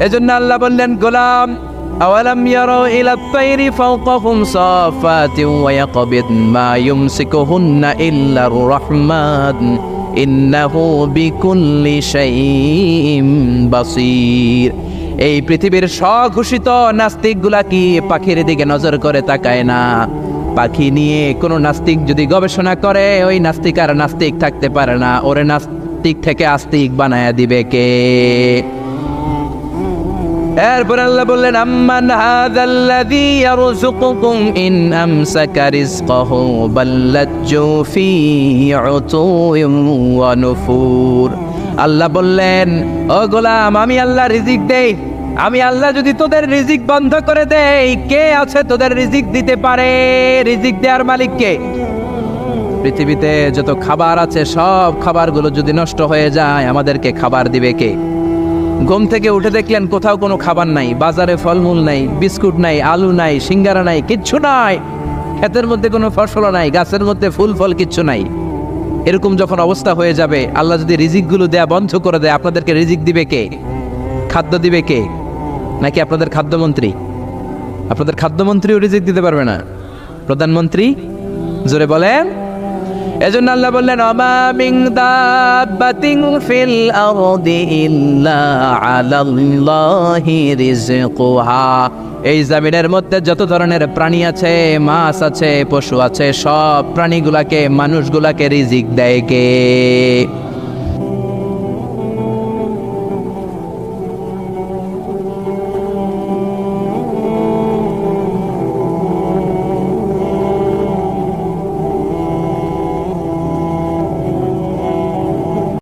এজন্য আল্লাহ বললেন গোলাম আওয়ালাম ইয়ারাউ ইলা আত-তায়রি ফাওকাহুম সাফাতিন ওয়া ইয়াকবিদ মা ইউমসিকুহুন্না ইল্লার রাহমান ইন্নাহু বিকুল্লি শাইইন বাসীর। এই পৃথিবীর স্বঘোষিত নাস্তিকগুলা কি পাখির দিকে নজর করে তাকায় না? পাখি নিয়ে কোন নাস্তিক যদি গবেষণা করে, ওই নাস্তিক আর নাস্তিক থাকতে পারে না। ওরে নাস্তিক থেকে আস্তিক বানায়া দিবে কে? এরপর আল্লাহ বললেন আম্মান হাযাল্লাযী ইয়ারযুকুকুম ইন আমসাকা রিজকাহু বাল্লাজ্জু ফী উতুইন ওয়া নুফুর। আল্লাহ বললেন ও গোলাম, আমি আল্লাহ রিজিক দেই, আমি আল্লাহ যদি তোদের রিজিক বন্ধ করে দেই, কে আছে তোদের রিজিক দিতে পারে? রিজিক দেওয়ার মালিক কে? পৃথিবীতে যত খাবার আছে সব খাবারগুলো যদি নষ্ট হয়ে যায়, আমাদেরকে খাবার দিবে কে? ঘুম থেকে উঠে দেখলেন কোথাও কোনো খাবার নাই, বাজারে ফলমূল নাই, বিস্কুট নাই, আলু নাই, সিঙ্গারা নাই, কিচ্ছু নাই, ক্ষেতের মধ্যে কোনো ফসল নাই, গাছের মধ্যে ফুল ফল কিচ্ছু নাই। এরকম যখন অবস্থা হয়ে যাবে, আল্লাহ যদি রিজিকগুলো দেয়া বন্ধ করে দেয়, আপনাদেরকে রিজিক দিবে কে? খাদ্য দিবে কে? নাকি আপনাদের খাদ্যমন্ত্রী? আপনাদের খাদ্যমন্ত্রীও রিজিক দিতে পারবে না, প্রধানমন্ত্রী? জোরে বলেন। এজন্য আল্লাহ বললেন, ওমা মিন দাব্বাতিন ফিল আরদি ইল্লা আলাল্লাহি রিজকুহা। এই জমিনের মধ্যে যত ধরনের প্রাণী আছে, মাছ আছে, পশু আছে, সব প্রাণীগুলাকে, মানুষগুলাকে রিজিক দেয় কে?